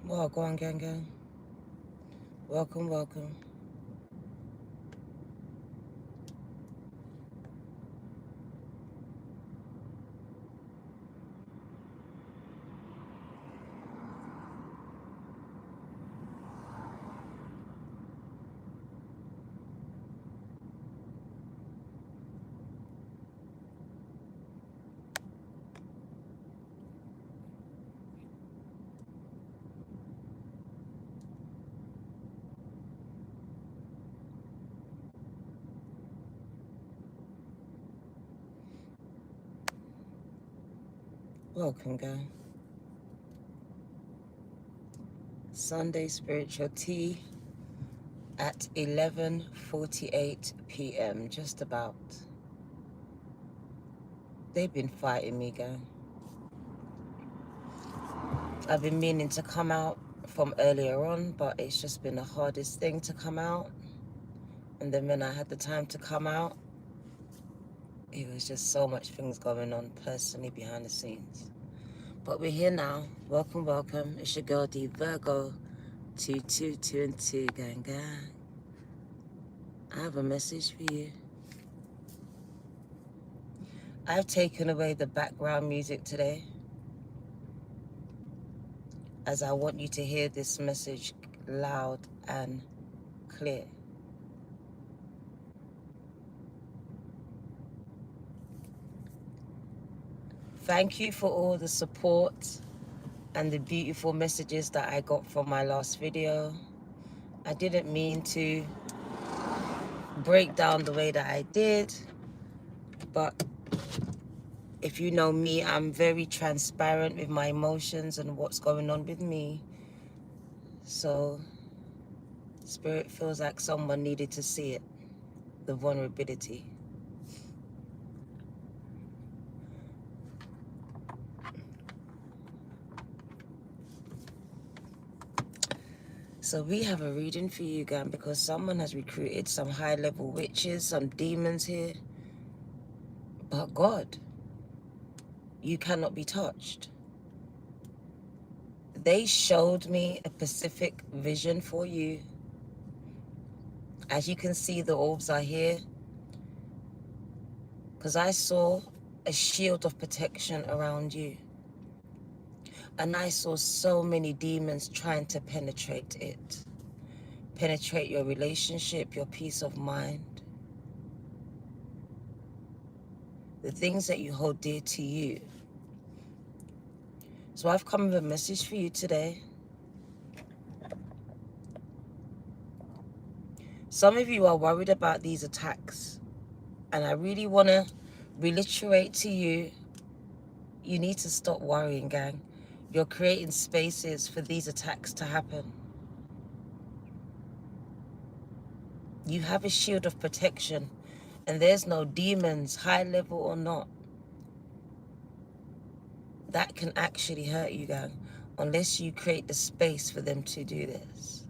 Well, go on, gang, gang. Welcome, welcome. Welcome, gang. Sunday spiritual tea at 11:48 p.m. Just about. They've been fighting me, gang. I've been meaning to come out from earlier on, but it's just been the hardest thing to come out. And then when I had the time to come out, it was just so much things going on personally behind the scenes. But we're here now. Welcome, welcome. It's your girl D Virgo 222 gang gang. I have a message for you. I've taken away the background music today, as I want you to hear this message loud and clear. Thank you for all the support and the beautiful messages that I got from my last video. I didn't mean to break down the way that I did, but if you know me, I'm very transparent with my emotions and what's going on with me. So Spirit feels like someone needed to see it, the vulnerability. So we have a reading for you, gang, because someone has recruited some high-level witches, some demons here. But God, you cannot be touched. They showed me a specific vision for you. As you can see, the orbs are here, because I saw a shield of protection around you. And I saw so many demons trying to penetrate it. Penetrate your relationship, your peace of mind. The things that you hold dear to you. So I've come with a message for you today. Some of you are worried about these attacks. And I really want to reiterate to you, you need to stop worrying, gang. You're creating spaces for these attacks to happen. You have a shield of protection, and there's no demons, high level or not, that can actually hurt you, gang, unless you create the space for them to do this.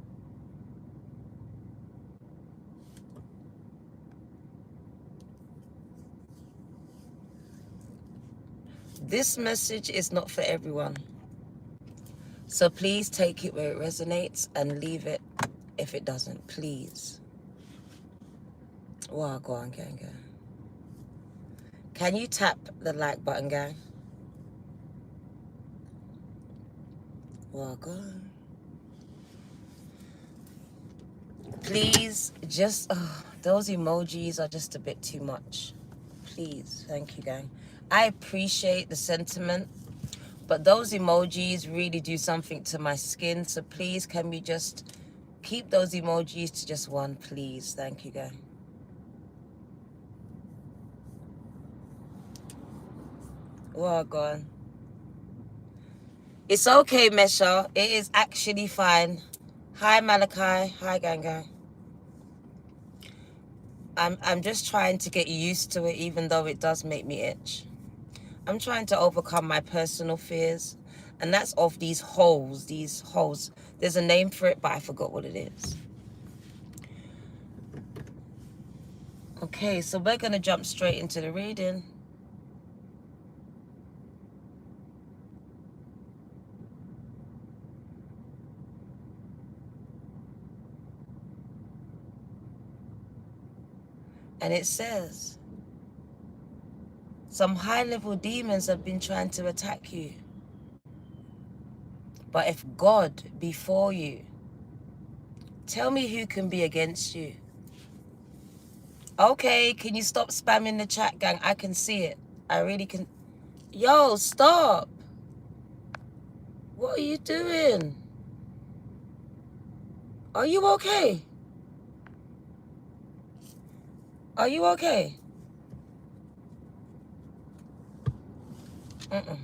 This message is not for everyone. So please take it where it resonates and leave it if it doesn't, please. Wow, go on, gang, gang. Can you tap the like button, gang? Well, go on. Please, just, those emojis are just a bit too much. Please, thank you, gang. I appreciate the sentiment, but those emojis really do something to my skin. So please, can we just keep those emojis to just one, please? Thank you, gang. Well, go on. It's okay, Mesha. It is actually fine. Hi, Malachi. Hi, gang, gang. I'm just trying to get used to it, even though it does make me itch. I'm trying to overcome my personal fears, and that's of these holes, There's a name for it, but I forgot what it is. Okay, so we're going to jump straight into the reading. And it says, some high-level demons have been trying to attack you. But if God be for you, tell me who can be against you. Okay, can you stop spamming the chat, gang? I can see it. I really can. Yo, stop. What are you doing? Are you okay? Are you okay? Mm-mm.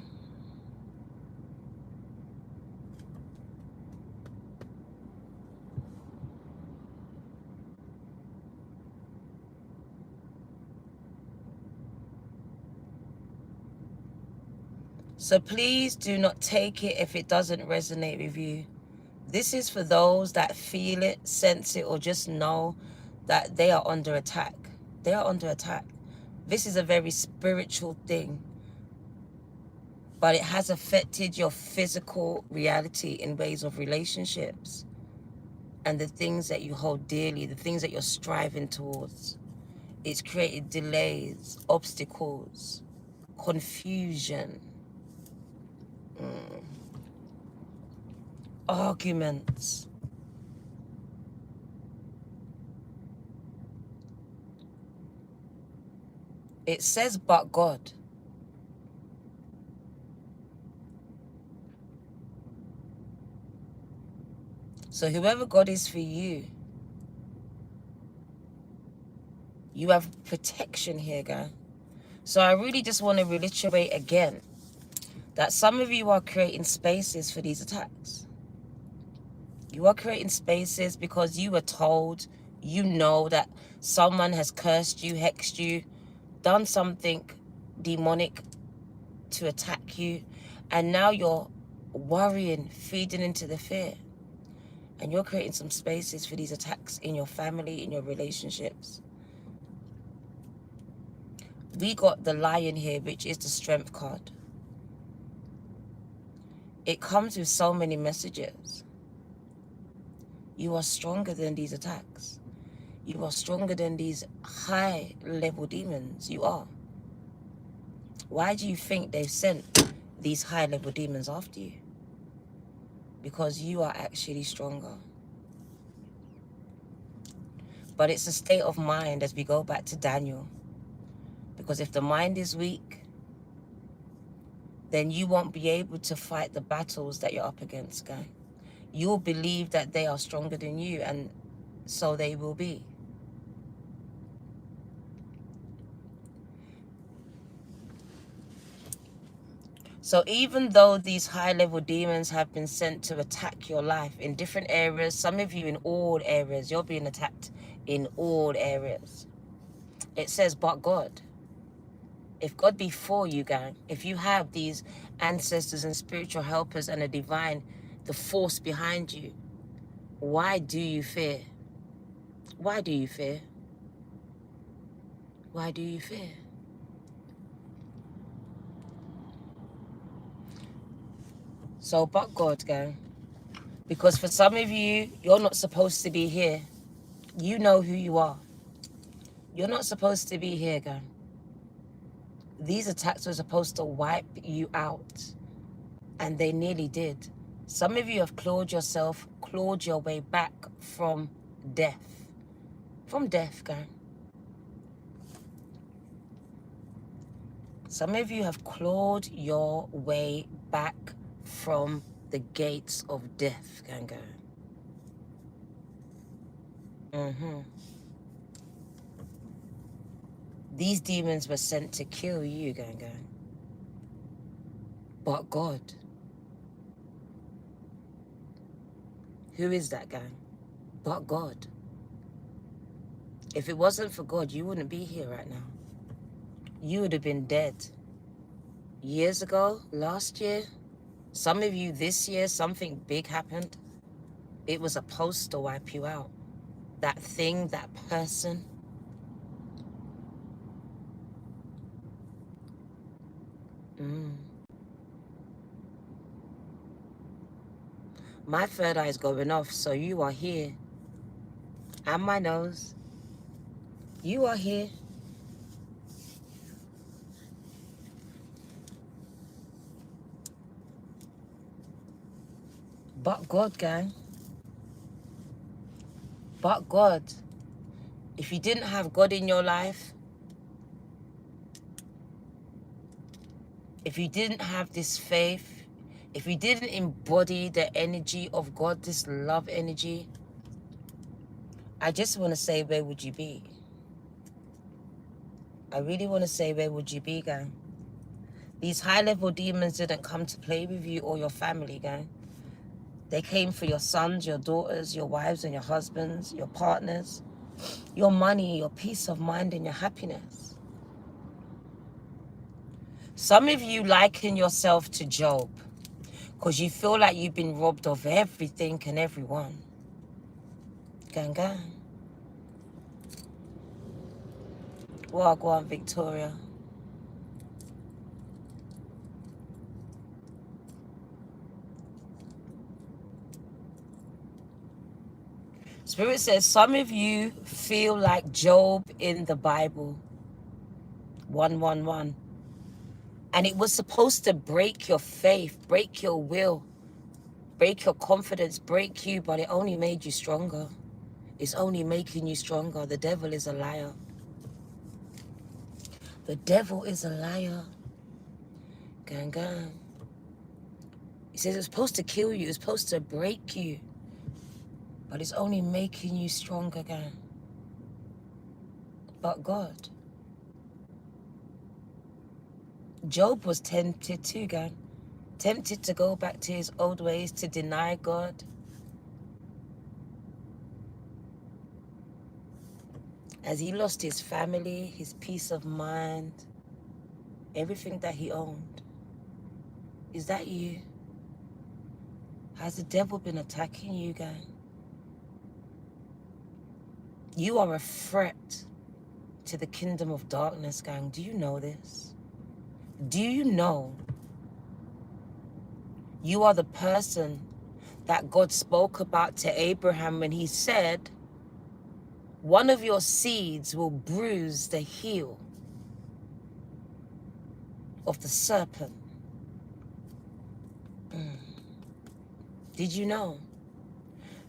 So please do not take it if it doesn't resonate with you. This is for those that feel it, sense it, or just know that they are under attack. They are under attack. This is a very spiritual thing, but it has affected your physical reality in ways of relationships and the things that you hold dearly, the things that you're striving towards. It's created delays, obstacles, confusion, arguments. It says, but God. So whoever God is for you, you have protection here, guy. So I really just want to reiterate again that some of you are creating spaces for these attacks. You are creating spaces because you were told, you know that someone has cursed you, hexed you, done something demonic to attack you, and now you're worrying, feeding into the fear. And you're creating some spaces for these attacks in your family, in your relationships. We got the Lion here, which is the Strength card. It comes with so many messages. You are stronger than these attacks. You are stronger than these high-level demons. You are. Why do you think they've sent these high-level demons after you? Because you are actually stronger. But it's a state of mind as we go back to Daniel. Because if the mind is weak, then you won't be able to fight the battles that you're up against, guy. You'll believe that they are stronger than you, and so they will be. So even though these high-level demons have been sent to attack your life in different areas, some of you in all areas, you're being attacked in all areas. It says, but God. If God be for you, gang, if you have these ancestors and spiritual helpers and a divine, the force behind you, why do you fear? Why do you fear? Why do you fear? So, but God, gang. Because for some of you, you're not supposed to be here. You know who you are. You're not supposed to be here, gang. These attacks were supposed to wipe you out. And they nearly did. Some of you have clawed your way back from death. From death, gang. Some of you have clawed your way back from the gates of death, gang. These demons were sent to kill you, gang. But God. Who is that, gang? But God. If it wasn't for God, you wouldn't be here right now. You would have been dead. Years ago, last year, some of you this year, something big happened. It was supposed to wipe you out. That thing, that person. My third eye is going off, so you are here. And my nose. You are here. But God, gang. But God. If you didn't have God in your life, if you didn't have this faith, if you didn't embody the energy of God, this love energy, I just want to say, where would you be? I really want to say, where would you be, gang? These high-level demons didn't come to play with you or your family, gang. They came for your sons, your daughters, your wives and your husbands, your partners, your money, your peace of mind and your happiness. Some of you liken yourself to Job because you feel like you've been robbed of everything and everyone. Gang, gang. Well, go on, Victoria. Spirit says some of you feel like Job in the Bible. 111. And it was supposed to break your faith, break your will, break your confidence, break you, but it only made you stronger. It's only making you stronger. The devil is a liar. The devil is a liar. Gang, gang. He says it's supposed to kill you. It's supposed to break you. But it's only making you stronger, gang. But God. Job was tempted too, gang. Tempted to go back to his old ways, to deny God. As he lost his family, his peace of mind, everything that he owned. Is that you? Has the devil been attacking you, gang? You are a threat to the kingdom of darkness, gang. Do you know this? Do you know you are the person that God spoke about to Abraham when he said, one of your seeds will bruise the heel of the serpent? Did you know?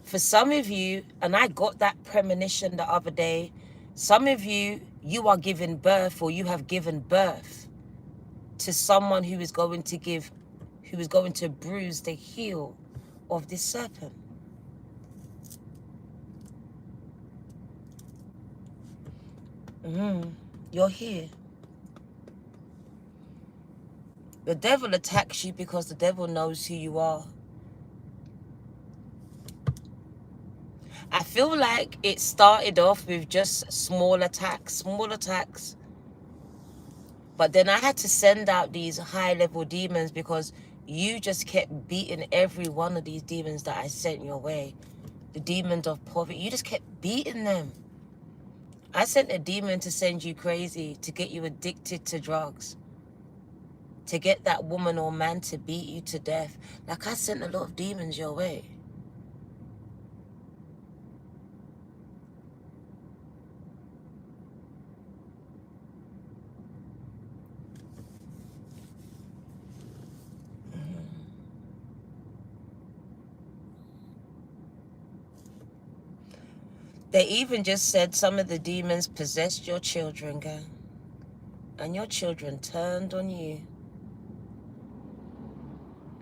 For some of you, and I got that premonition the other day, some of you, you are giving birth, or you have given birth to someone who is going to bruise the heel of this serpent. You're here. The devil attacks you because the devil knows who you are. I feel like it started off with just small attacks. But then I had to send out these high-level demons because you just kept beating every one of these demons that I sent your way. The demons of poverty, you just kept beating them. I sent a demon to send you crazy, to get you addicted to drugs, to get that woman or man to beat you to death. Like, I sent a lot of demons your way. They even just said some of the demons possessed your children, gang. And your children turned on you.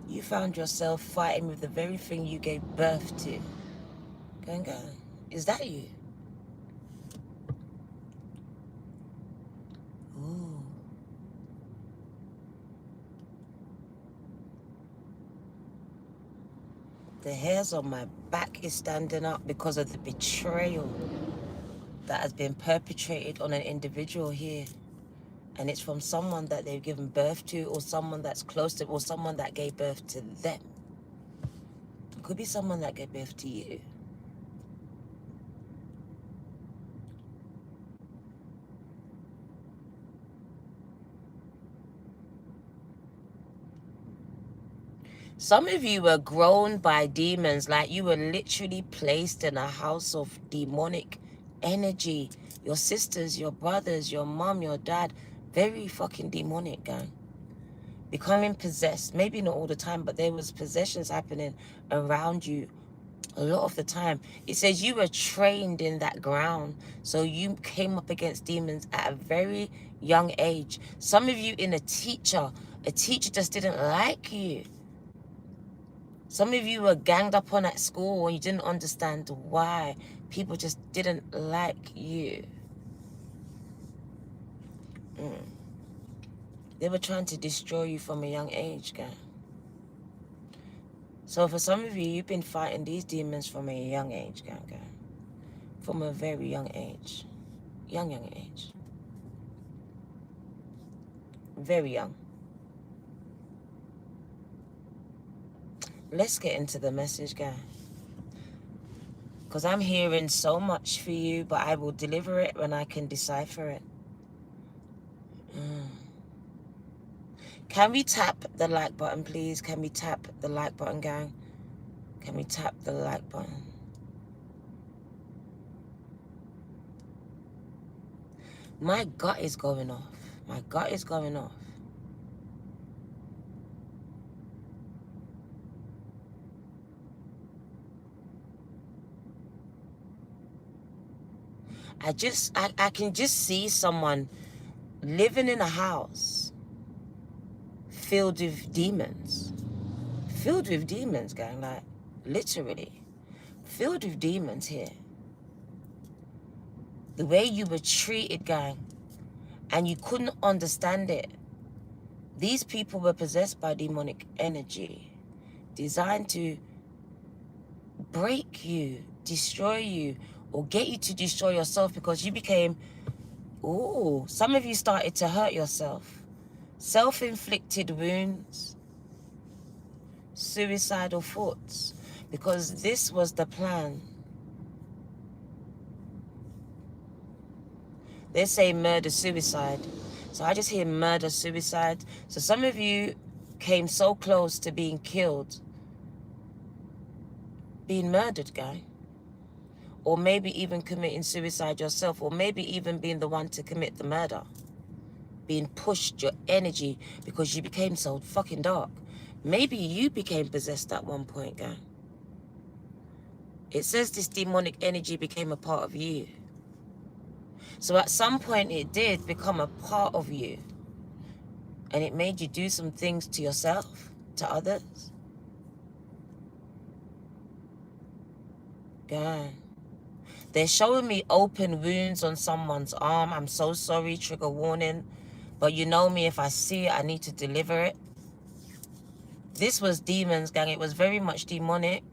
You found yourself fighting with the very thing you gave birth to. Gang, gang. Is that you? Ooh. The hairs on my back is standing up because of the betrayal that has been perpetrated on an individual here. And it's from someone that they've given birth to, or someone that's close to, or someone that gave birth to them. It could be someone that gave birth to you. Some of you were grown by demons, like you were literally placed in a house of demonic energy, Your sisters, your brothers, your mom, your dad, very fucking demonic, gang. Becoming possessed, maybe not all the time, but there was possessions happening around you a lot of the time. It says you were trained in that ground, so you came up against demons at a very young age. Some of you in a teacher just didn't like you. Some of you were ganged up on at school and you didn't understand why. People just didn't like you. They were trying to destroy you from a young age, guy. So for some of you, you've been fighting these demons from a young age, guy. From a very young age. Young age. Very young. Let's get into the message, guy. Because I'm hearing so much for you, but I will deliver it when I can decipher it. Can we tap the like button, please? Can we tap the like button, gang? Can we tap the like button? My gut is going off. My gut is going off. I can just see someone living in a house filled with demons. Filled with demons, gang, like literally. Filled with demons here. The way you were treated, gang, and you couldn't understand it. These people were possessed by demonic energy, designed to break you, destroy you, or get you to destroy yourself because you became, some of you started to hurt yourself. Self-inflicted wounds, suicidal thoughts, because this was the plan. They say murder, suicide. So I just hear murder, suicide. So some of you came so close to being killed, being murdered, guy. Or maybe even committing suicide yourself, or maybe even being the one to commit the murder. Being pushed your energy because you became so fucking dark. Maybe you became possessed at one point, guy. It says this demonic energy became a part of you. So at some point it did become a part of you. And it made you do some things to yourself, to others. God. They're showing me open wounds on someone's arm. I'm so sorry, trigger warning. But you know me, if I see it, I need to deliver it. This was demons, gang. It was very much demonic.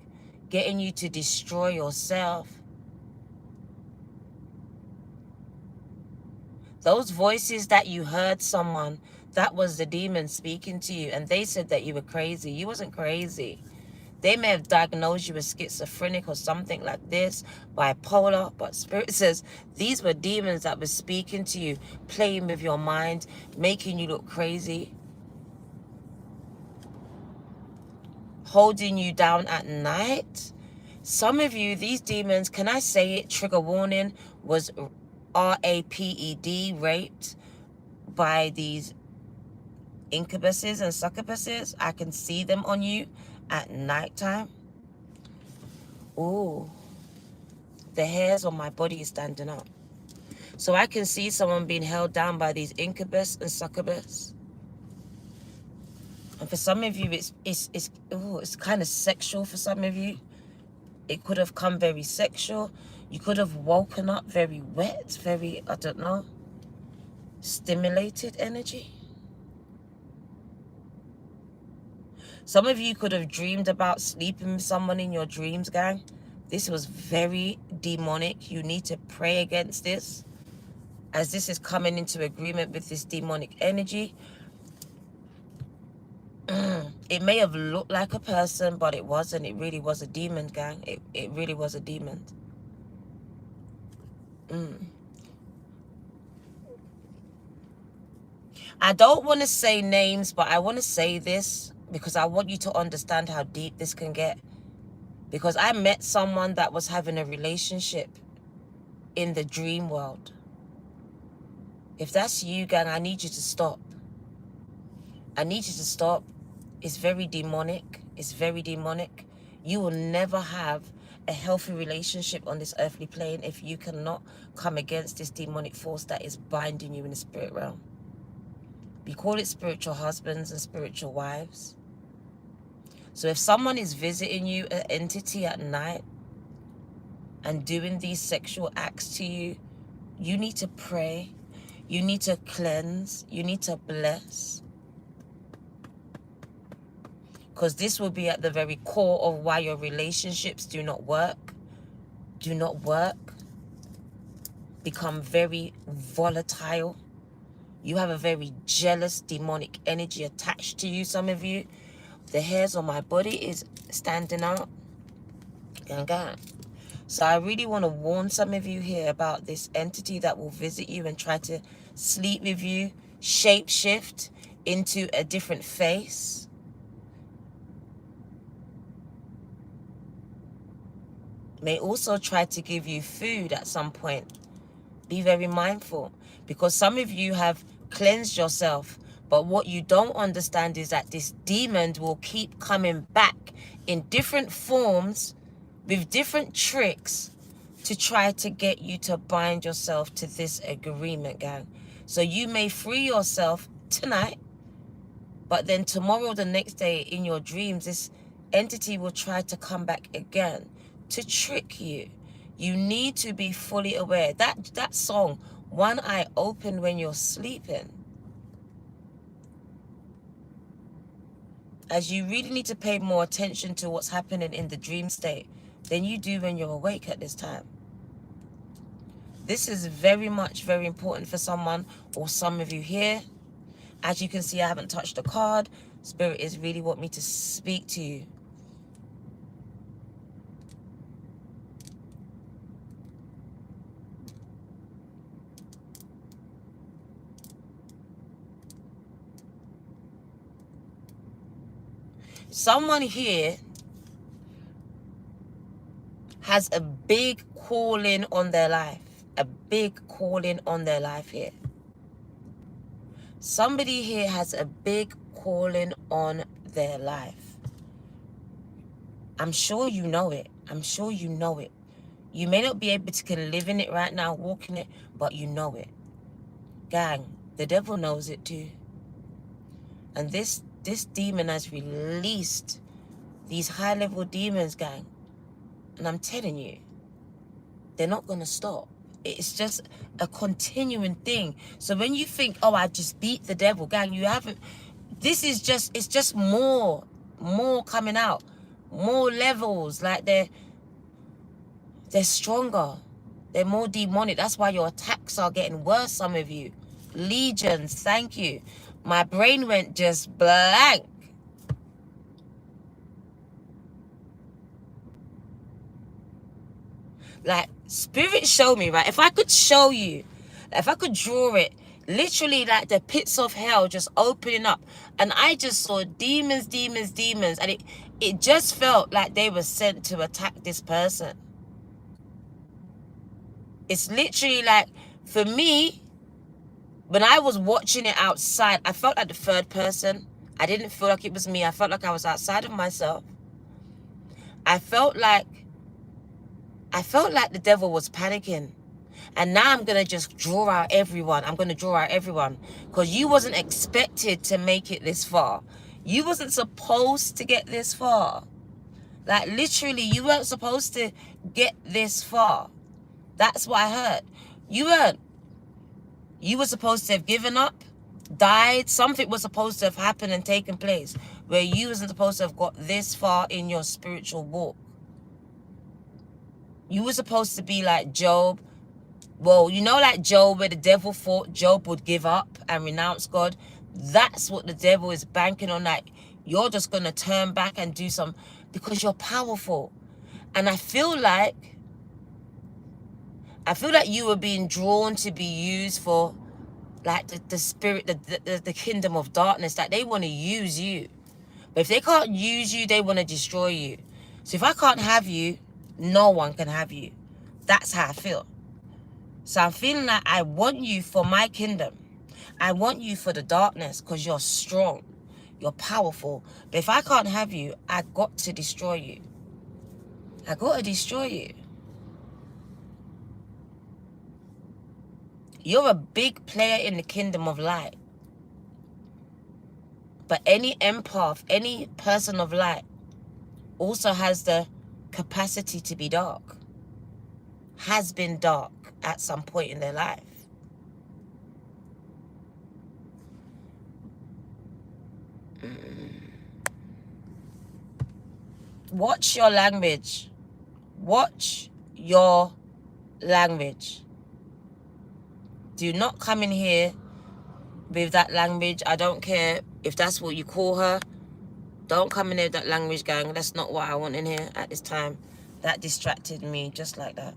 Getting you to destroy yourself. Those voices that you heard someone, that was the demon speaking to you. And they said that you were crazy. You wasn't crazy. They may have diagnosed you as schizophrenic or something like this, bipolar, but Spirit says these were demons that were speaking to you, playing with your mind, making you look crazy, holding you down at night. Some of you, these demons, can I say it, trigger warning, was R-A-P-E-D, raped by these incubuses and succubuses. I can see them on you at nighttime. Oh, the hairs on my body is standing up. So I can see someone being held down by these incubus and succubus. And for some of you, it's kind of sexual for some of you. It could have come very sexual. You could have woken up very wet, very, I don't know, stimulated energy. Some of you could have dreamed about sleeping with someone in your dreams, gang. This was very demonic. You need to pray against this, as this is coming into agreement with this demonic energy. It may have looked like a person, but it wasn't. It really was a demon, gang. It really was a demon. I don't want to say names, but I want to say this because I want you to understand how deep this can get. Because I met someone that was having a relationship in the dream world. If that's you, gang, I need you to stop. I need you to stop. It's very demonic. It's very demonic. You will never have a healthy relationship on this earthly plane if you cannot come against this demonic force that is binding you in the spirit realm. We call it spiritual husbands and spiritual wives. So if someone is visiting you, an entity at night, and doing these sexual acts to you, you need to pray. You need to cleanse. You need to bless. Because this will be at the very core of why your relationships do not work. Do not work. Become very volatile. You have a very jealous, demonic energy attached to you, some of you. The hairs on my body is standing out. So I really want to warn some of you here about this entity that will visit you and try to sleep with you, shape-shift into a different face. May also try to give you food at some point. Be very mindful, because some of you have cleansed yourself, but what you don't understand is that this demon will keep coming back in different forms with different tricks to try to get you to bind yourself to this agreement, gang. So you may free yourself tonight, but then tomorrow, the next day, in your dreams, this entity will try to come back again to trick you. You need to be fully aware. That song, One Eye Open When You're Sleeping, as you really need to pay more attention to what's happening in the dream state than you do when you're awake at this time. This is very important for someone or some of you here. As you can see, I haven't touched the card. Spirit is really want me to speak to you. Someone here has a big calling on their life. A big calling on their life here. Somebody here has a big calling on their life. I'm sure you know it. I'm sure you know it. You may not be able to live in it right now, walk in it, but you know it. Gang, the devil knows it too. And this demon has released these high-level demons, gang. And I'm telling you, they're not going to stop. It's just a continuing thing. So when you think, oh, I just beat the devil, gang, you haven't. This is just, it's just more coming out. More levels. Like they're stronger. They're more demonic. That's why your attacks are getting worse, some of you. Legions, thank you. My brain went just blank. Like, spirit showed me, right? If I could show you, if I could draw it, literally like the pits of hell just opening up. And I just saw demons. And it just felt like they were sent to attack this person. It's literally like, for me, when I was watching it outside, I felt like the third person. I didn't feel like it was me. I felt like I was outside of myself. I felt like the devil was panicking. And now I'm going to just draw out everyone. I'm going to draw out everyone. Because you wasn't expected to make it this far. You wasn't supposed to get this far. Like, literally, you weren't supposed to get this far. That's what I heard. You weren't. You were supposed to have given up, died. Something was supposed to have happened and taken place where you wasn't supposed to have got this far in your spiritual walk. You were supposed to be like Job. Well, you know, like Job, where the devil thought Job would give up and renounce God. That's what the devil is banking on. Like, you're just going to turn back and do some, because you're powerful. And I feel like you were being drawn to be used for, like, the spirit, the kingdom of darkness. That they want to use you. But if they can't use you, they want to destroy you. So if I can't have you, no one can have you. That's how I feel. So I'm feeling like I want you for my kingdom. I want you for the darkness because you're strong. You're powerful. But if I can't have you, I got to destroy you. I got to destroy you. You're a big player in the kingdom of light. But any empath, any person of light also has the capacity to be dark. Has been dark at some point in their life. Watch your language. Watch your language. Do not come in here with that language. I don't care if that's what you call her. Don't come in here with that language, gang. That's not what I want in here at this time. That distracted me just like that.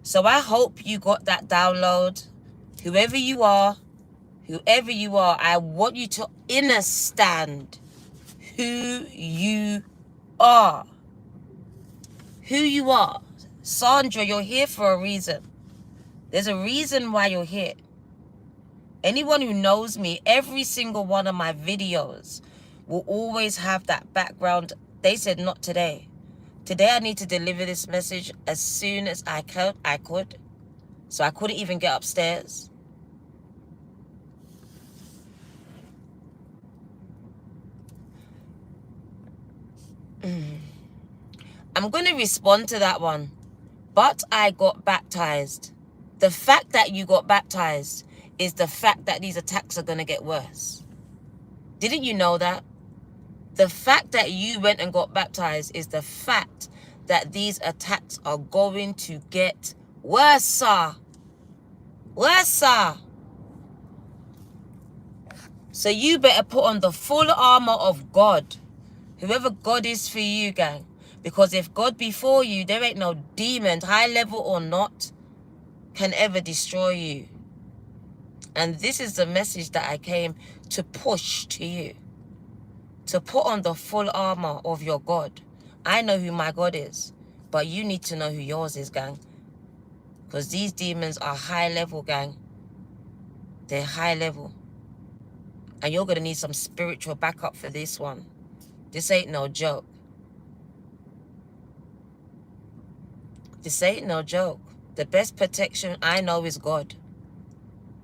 So I hope you got that download. Whoever you are, I want you to understand who you are. Who you are. Sandra, you're here for a reason. There's a reason why you're here. Anyone who knows me, every single one of my videos will always have that background. They said not today. Today I need to deliver this message as soon as I could. So I couldn't even get upstairs. I'm going to respond to that one. But I got baptized. The fact that you got baptized is the fact that these attacks are going to get worse. Didn't you know that? The fact that you went and got baptized is the fact that these attacks are going to get worse. Worse. So you better put on the full armor of God. Whoever God is for you, gang. Because if God be for you, there ain't no demon, high level or not, can ever destroy you. And this is the message that I came to push to you. To put on the full armor of your God. I know who my God is. But you need to know who yours is, gang. Because these demons are high level, gang. They're high level. And you're going to need some spiritual backup for this one. This ain't no joke. This ain't no joke. The best protection I know is God.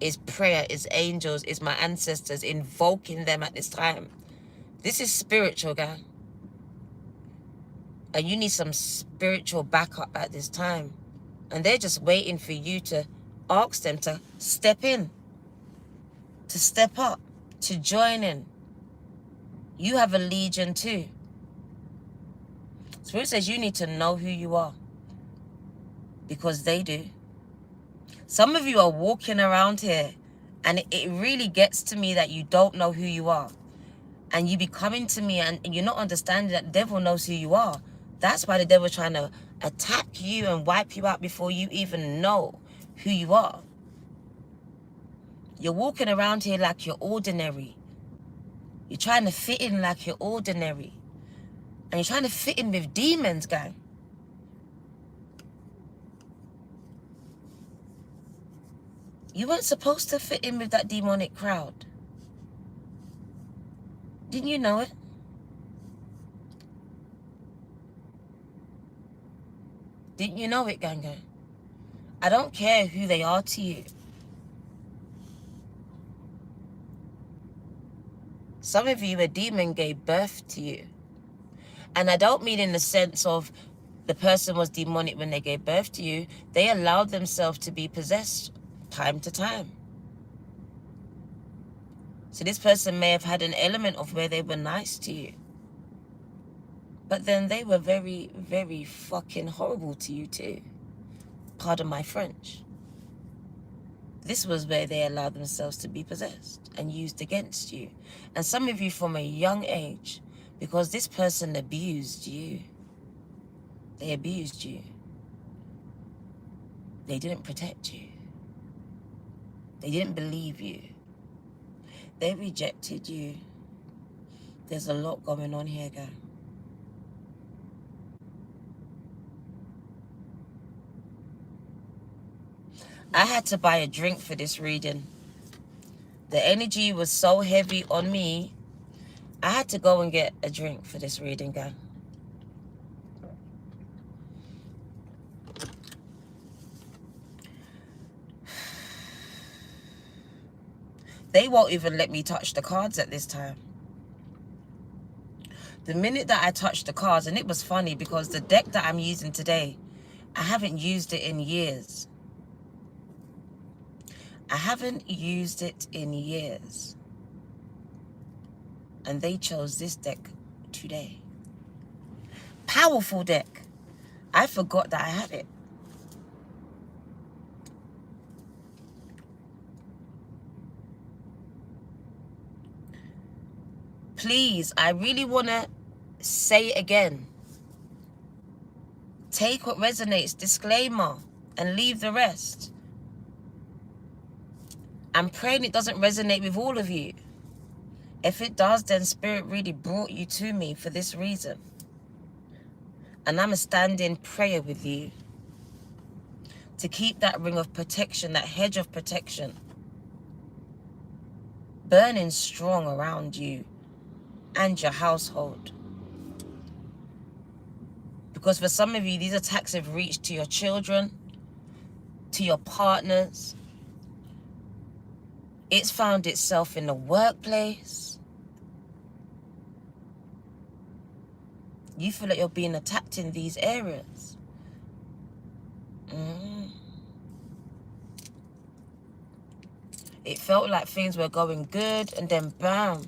Is prayer, is angels, is my ancestors, invoking them at this time. This is spiritual, guy. And you need some spiritual backup at this time. And they're just waiting for you to ask them to step in. To step up. To join in. You have a legion too. Spirit says you need to know who you are. Because they do. Some of you are walking around here and it really gets to me that you don't know who you are. And you be coming to me and you're not understanding that the devil knows who you are. That's why the devil's trying to attack you and wipe you out before you even know who you are. You're walking around here like you're ordinary. You're trying to fit in like you're ordinary. And you're trying to fit in with demons, gang. You weren't supposed to fit in with that demonic crowd. Didn't you know it? Didn't you know it, gang? I don't care who they are to you. Some of you, a demon gave birth to you. And I don't mean in the sense of the person was demonic when they gave birth to you. They allowed themselves to be possessed time to time. So this person may have had an element of where they were nice to you. But then they were very, very fucking horrible to you too. Pardon my French. This was where they allowed themselves to be possessed and used against you. And some of you from a young age, because this person abused you. They abused you. They didn't protect you. They didn't believe you. They rejected you. There's a lot going on here, guys. I had to buy a drink for this reading. The energy was so heavy on me, I had to go and get a drink for this reading, guys. They won't even let me touch the cards at this time. The minute that I touched the cards, and it was funny because the deck that I'm using today, I haven't used it in years. I haven't used it in years. And they chose this deck today. Powerful deck. I forgot that I had it. Please, I really want to say it again. Take what resonates, disclaimer, and leave the rest. I'm praying it doesn't resonate with all of you. If it does, then Spirit really brought you to me for this reason. And I'm a stand-in prayer with you to keep that ring of protection, that hedge of protection, burning strong around you and your household. Because for some of you, these attacks have reached to your children, to your partners. It's found itself in the workplace. You feel like you're being attacked in these areas. It felt like things were going good, and then bam.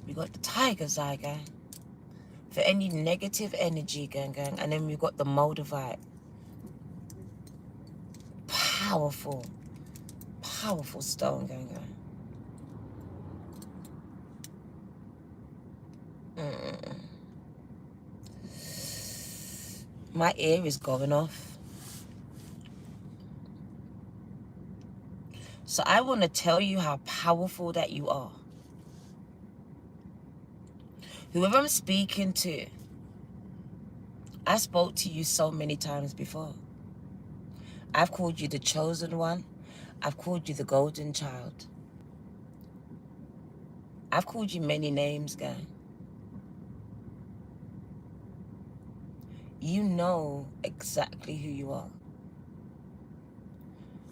We got the tiger's eye, gang. For any negative energy, gang. And then we got the Moldavite. Powerful stone, gang. My ear is going off. So I want to tell you how powerful that you are. Whoever I'm speaking to, I spoke to you so many times before. I've called you the chosen one. I've called you the golden child. I've called you many names, gang. You know exactly who you are.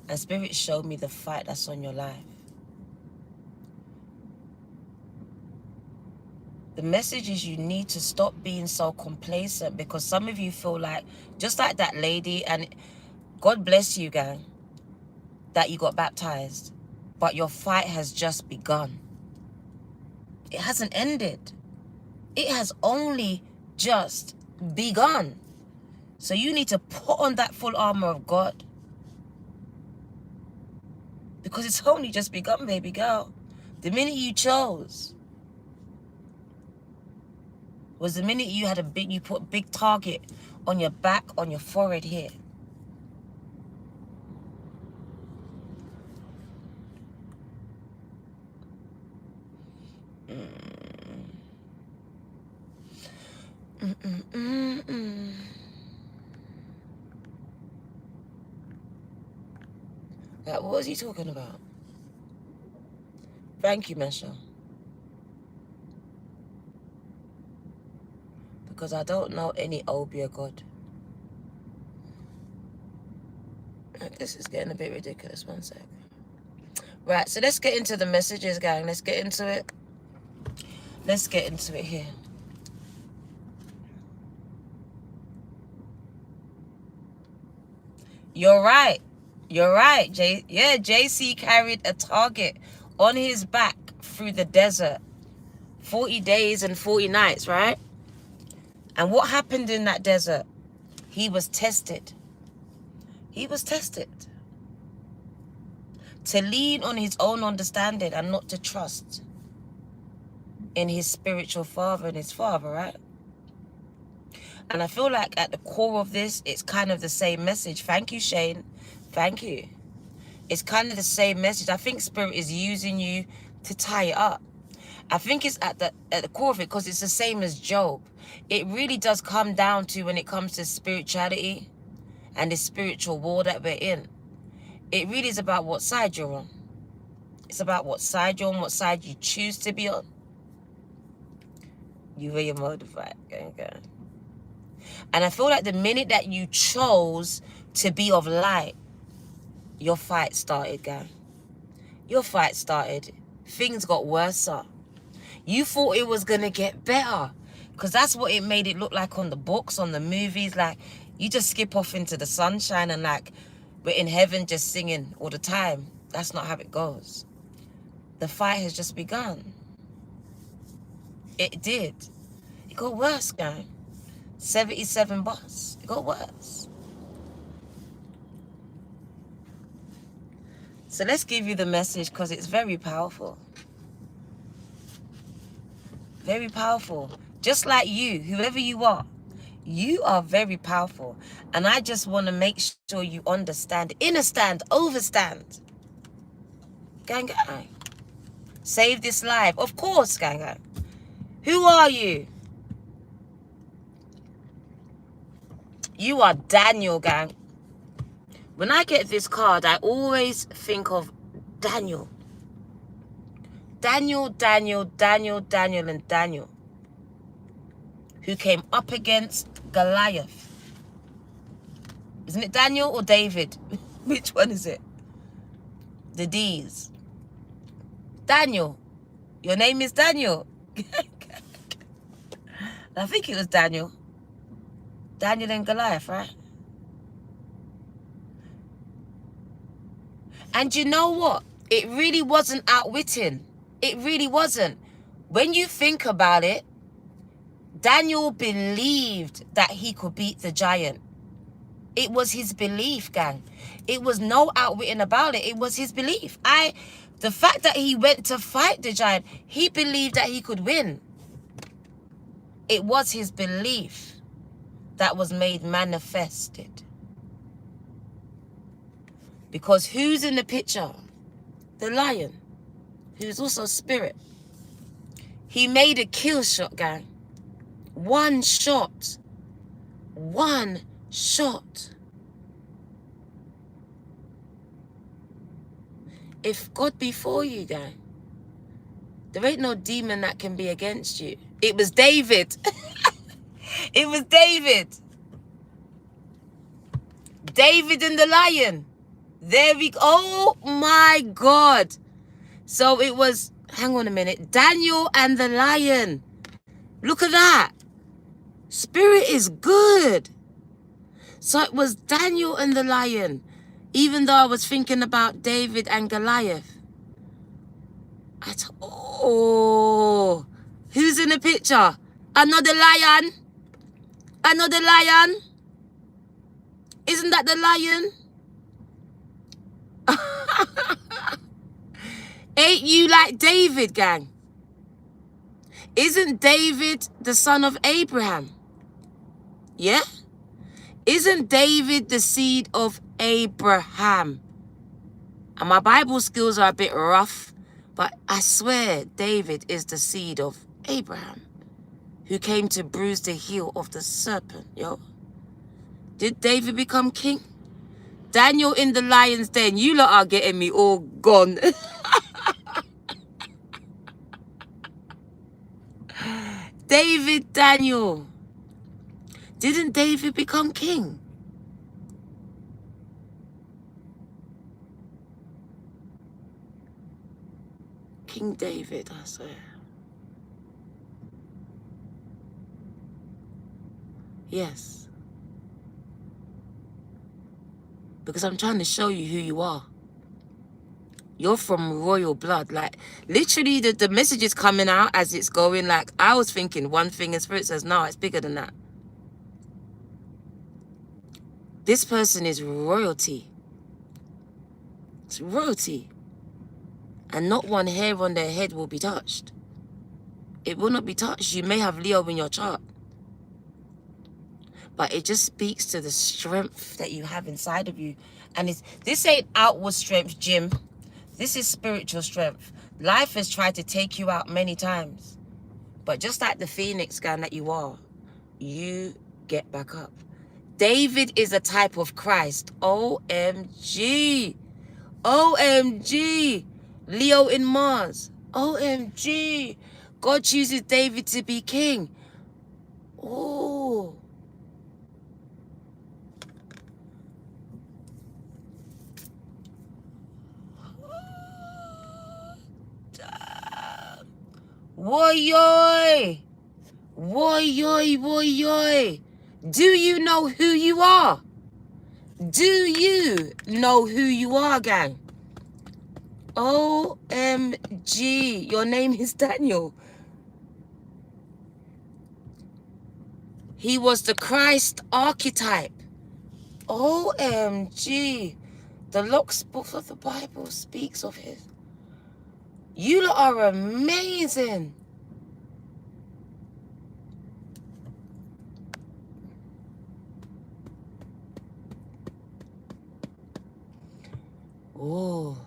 And Spirit showed me the fight that's on your life. The message is you need to stop being so complacent, because some of you feel like, just like that lady, and God bless you, gang, that you got baptized, but your fight has just begun. It hasn't ended. It has only just begun. So you need to put on that full armor of God, because it's only just begun, baby girl. The minute you chose was the minute you had you put a big target on your back, on your forehead here. Like, what was he talking about? Thank you, Mesha. Because I don't know any Obia God. This is getting a bit ridiculous. One sec. Right, so let's get into the messages, gang. Let's get into it. Let's get into it here. You're right. You're right, JC carried a target on his back through the desert. 40 days and 40 nights, right? And what happened in that desert? He was tested. He was tested. To lean on his own understanding and not to trust in his spiritual father and his father, right? And I feel like at the core of this, it's kind of the same message. Thank you, Shane. Thank you. It's kind of the same message. I think Spirit is using you to tie it up. I think it's at the core of it, because it's the same as Job. It really does come down to, when it comes to spirituality and the spiritual war that we're in, it really is about what side you're on. It's about what side you're on, what side you choose to be on. You wear your motivated. Okay. And I feel like the minute that you chose to be of light, your fight started, gang. Your fight started. Things got worse. You thought it was going to get better, because that's what it made it look like on the books, on the movies. Like, you just skip off into the sunshine and like we're in heaven just singing all the time. That's not how it goes. The fight has just begun. It did. It got worse, gang. 77 bus. It got worse. So let's give you the message, because it's very powerful. Very powerful. Just like you, whoever you are very powerful. And I just want to make sure you understand. Inner stand, overstand. Gang, gang. Save this life. Of course, gang, gang. Who are you? You are Daniel, gang. When I get this card, I always think of Daniel. Daniel, Daniel, Daniel, Daniel, and Daniel, who came up against Goliath. Isn't it Daniel or David? Which one is it? The D's. Daniel. Your name is Daniel. I think it was Daniel. Daniel and Goliath, right? And you know what? It really wasn't outwitting. It really wasn't. When you think about it, Daniel believed that he could beat the giant. It was his belief, gang. It was no outwitting about it. It was his belief. The fact that he went to fight the giant, he believed that he could win. It was his belief that was made manifested. Because who's in the picture? The lion, who's also spirit. He made a kill shot, gang. One shot. One shot. If God be for you, gang, there ain't no demon that can be against you. It was David. It was David. David and the lion. There we go. Oh my God. So it was, hang on a minute, Daniel and the lion. Look at that. Spirit is good. So it was Daniel and the lion. Even though I was thinking about David and Goliath. Oh, who's in the picture? Another lion. Another lion. Isn't that the lion? Ain't you like David, gang? Isn't David the son of Abraham? Yeah? Isn't David the seed of Abraham? And my Bible skills are a bit rough, but I swear David is the seed of Abraham, who came to bruise the heel of the serpent, yo. Did David become king? Daniel in the lion's den. You lot are getting me all gone. David, Daniel. Didn't David become king? King David, I swear. Yes. Because I'm trying to show you who you are. You're from royal blood. Like, literally, the message is coming out as it's going. Like, I was thinking one thing, and Spirit says, no, it's bigger than that. This person is royalty. It's royalty. And not one hair on their head will be touched. It will not be touched. You may have Leo in your chart. But it just speaks to the strength that you have inside of you. And this ain't outward strength, Jim. This is spiritual strength. Life has tried to take you out many times. But just like the phoenix gun that you are, you get back up. David is a type of Christ. OMG. OMG. Leo in Mars. OMG. God chooses David to be king. Oh. Woyoy. Woyoy, woyoy. Do you know who you are? Do you know who you are, gang? OMG. Your name is Daniel. He was the Christ archetype. OMG. The Locke's book of the Bible speaks of his. You lot are amazing. Oh.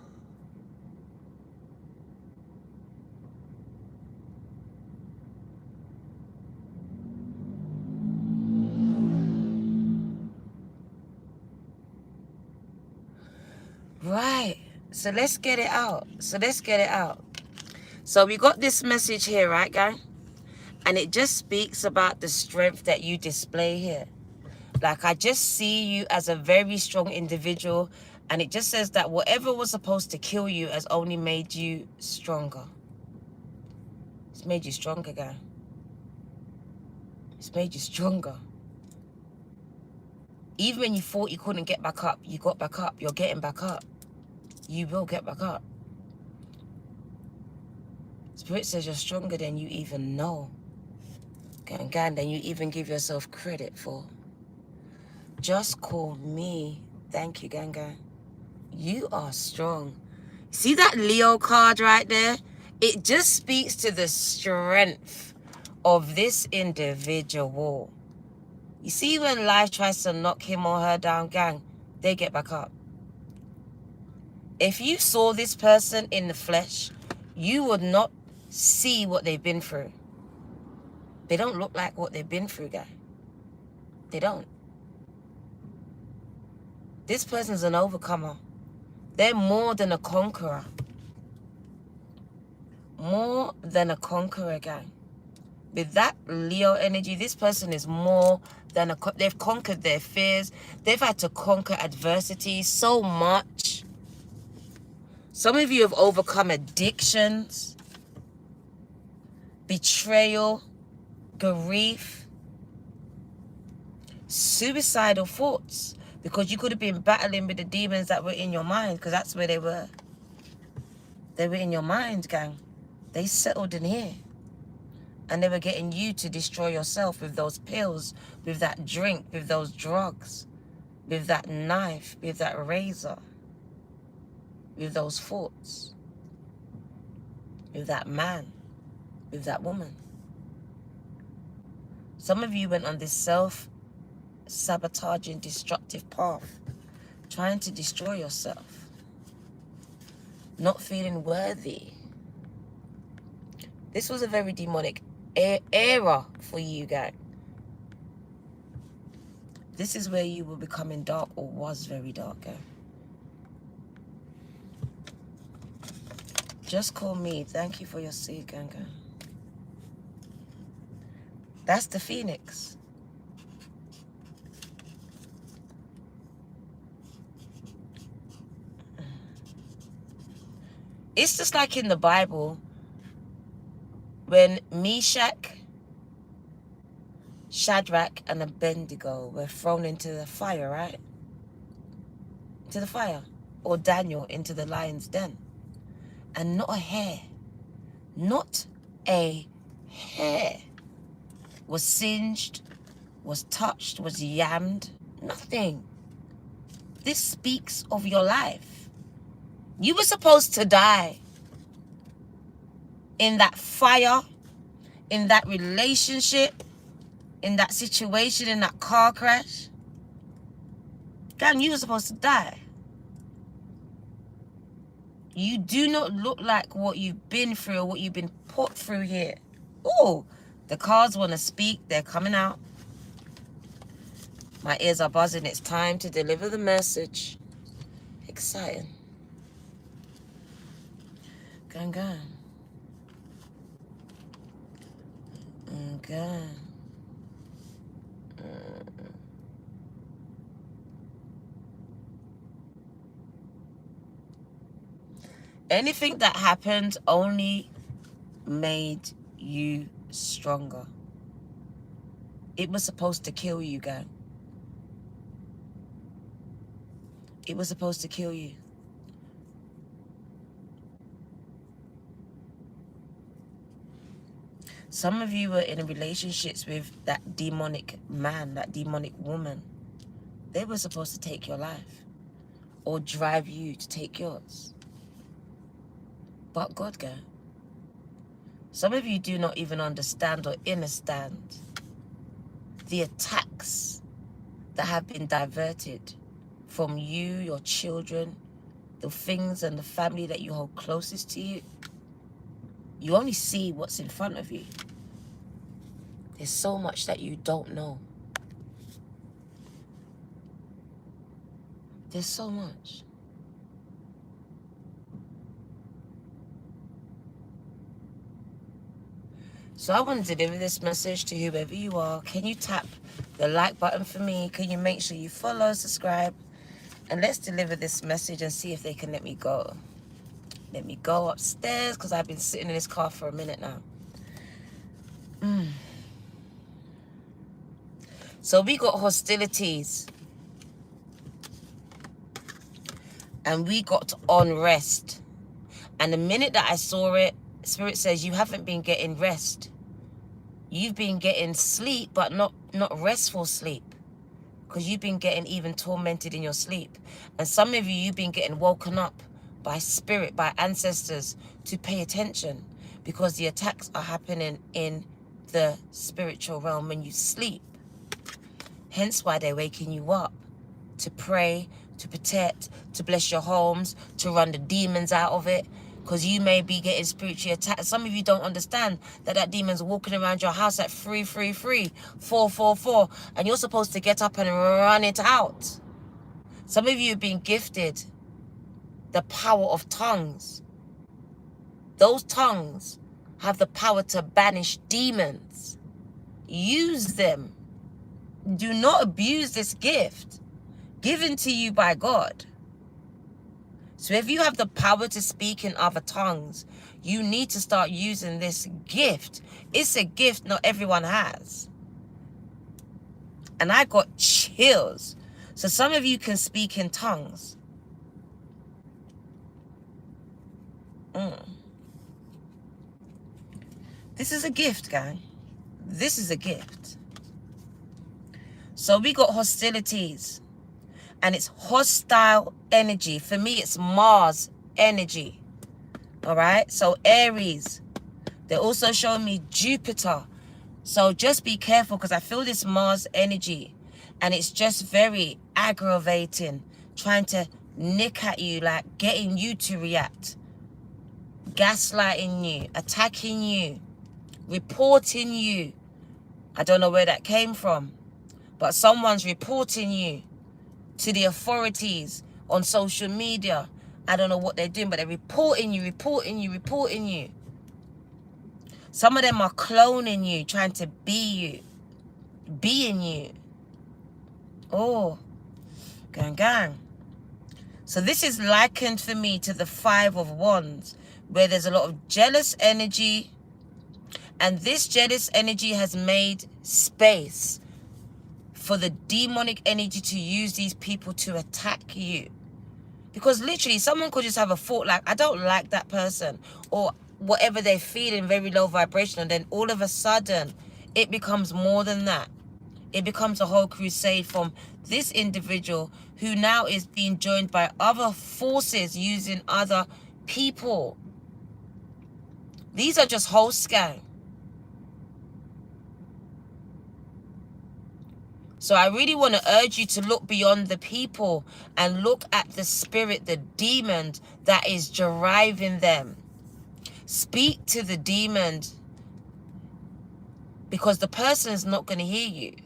Right. So let's get it out. So we got this message here, right, gang? And it just speaks about the strength that you display here. Like, I just see you as a very strong individual. And it just says that whatever was supposed to kill you has only made you stronger. It's made you stronger, gang. It's made you stronger. Even when you thought you couldn't get back up, you got back up. You're getting back up. You will get back up. Spirit says you're stronger than you even know. Gang, than you even give yourself credit for. Just call me. Thank you, gang. You are strong. See that Leo card right there? It just speaks to the strength of this individual. You see, when life tries to knock him or her down, gang, they get back up. If you saw this person in the flesh, you would not see what they've been through. They don't look like what they've been through, guy. They don't. This person's an overcomer. They're more than a conqueror. More than a conqueror, gang. With that Leo energy, this person is more than a... They've conquered their fears. They've had to conquer adversity so much. Some of you have overcome addictions, betrayal, grief, suicidal thoughts, because you could have been battling with the demons that were in your mind, because that's where they were. They were in your mind, gang. They settled in here. And they were getting you to destroy yourself with those pills, with that drink, with those drugs, with that knife, with that razor, with those thoughts, with that man, with that woman. Some of you went on this self-sabotaging, destructive path, trying to destroy yourself, not feeling worthy. This was a very demonic era for you, guys. This is where you were becoming dark, or was very dark, guys. Just call me. Thank you for your seed, Ganga. That's the phoenix. It's just like in the Bible, when Meshach, Shadrach, and Abednego were thrown into the fire, right? Into the fire. Or Daniel into the lion's den. And not a hair was singed, was touched, was yammed. Nothing. This speaks of your life. You were supposed to die in that fire, in that relationship, in that situation, in that car crash. Gang, you were supposed to die. You do not look like what you've been through or what you've been put through here. Oh, the cards want to speak. They're coming out. My ears are buzzing. It's time to deliver the message. Exciting. Gang, gang. Gang. Anything that happened only made you stronger. It was supposed to kill you, gang. It was supposed to kill you. Some of you were in relationships with that demonic man, that demonic woman. They were supposed to take your life or drive you to take yours. But God, girl. Some of you do not even understand or understand the attacks that have been diverted from you, your children, the things and the family that you hold closest to you. You only see what's in front of you. There's so much that you don't know. There's so much. So I want to deliver this message to whoever you are. Can you tap the like button for me? Can you make sure you follow, subscribe? And let's deliver this message and see if they can let me go. Let me go upstairs because I've been sitting in this car for a minute now. So we got hostilities. And we got unrest. And the minute that I saw it, Spirit says you haven't been getting rest. You've been getting sleep, but not restful sleep. Because you've been getting even tormented in your sleep. And some of you, you've been getting woken up by spirit, by ancestors to pay attention. Because the attacks are happening in the spiritual realm when you sleep. Hence why they're waking you up to pray, to protect, to bless your homes, to run the demons out of it. Because you may be getting spiritually attacked. Some of you don't understand that demon's walking around your house at 333, 444, and you're supposed to get up and run it out. Some of you have been gifted the power of tongues. Those tongues have the power to banish demons. Use them. Do not abuse this gift given to you by God. So if you have the power to speak in other tongues, you need to start using this gift. It's a gift not everyone has. And I got chills. So some of you can speak in tongues. This is a gift, gang. This is a gift. So we got hostilities. And it's hostile energy. For me, it's Mars energy. All right? So Aries. They're also showing me Jupiter. So just be careful because I feel this Mars energy. And it's just very aggravating. Trying to nick at you, like getting you to react. Gaslighting you. Attacking you. Reporting you. I don't know where that came from. But someone's reporting you to the authorities on social media. I don't know what they're doing, but they're reporting you. Some of them are cloning you, trying to be you, being you. Oh, gang. So this is likened for me to the 5 of Wands, where there's a lot of jealous energy, and this jealous energy has made space for the demonic energy to use these people to attack you. Because literally, someone could just have a thought like, I don't like that person, or whatever they're feeling, very low vibration, and then all of a sudden, it becomes more than that. It becomes a whole crusade from this individual who now is being joined by other forces using other people. These are just hosts, gang. So I really want to urge you to look beyond the people and look at the spirit, the demon that is driving them. Speak to the demon, because the person is not going to hear you.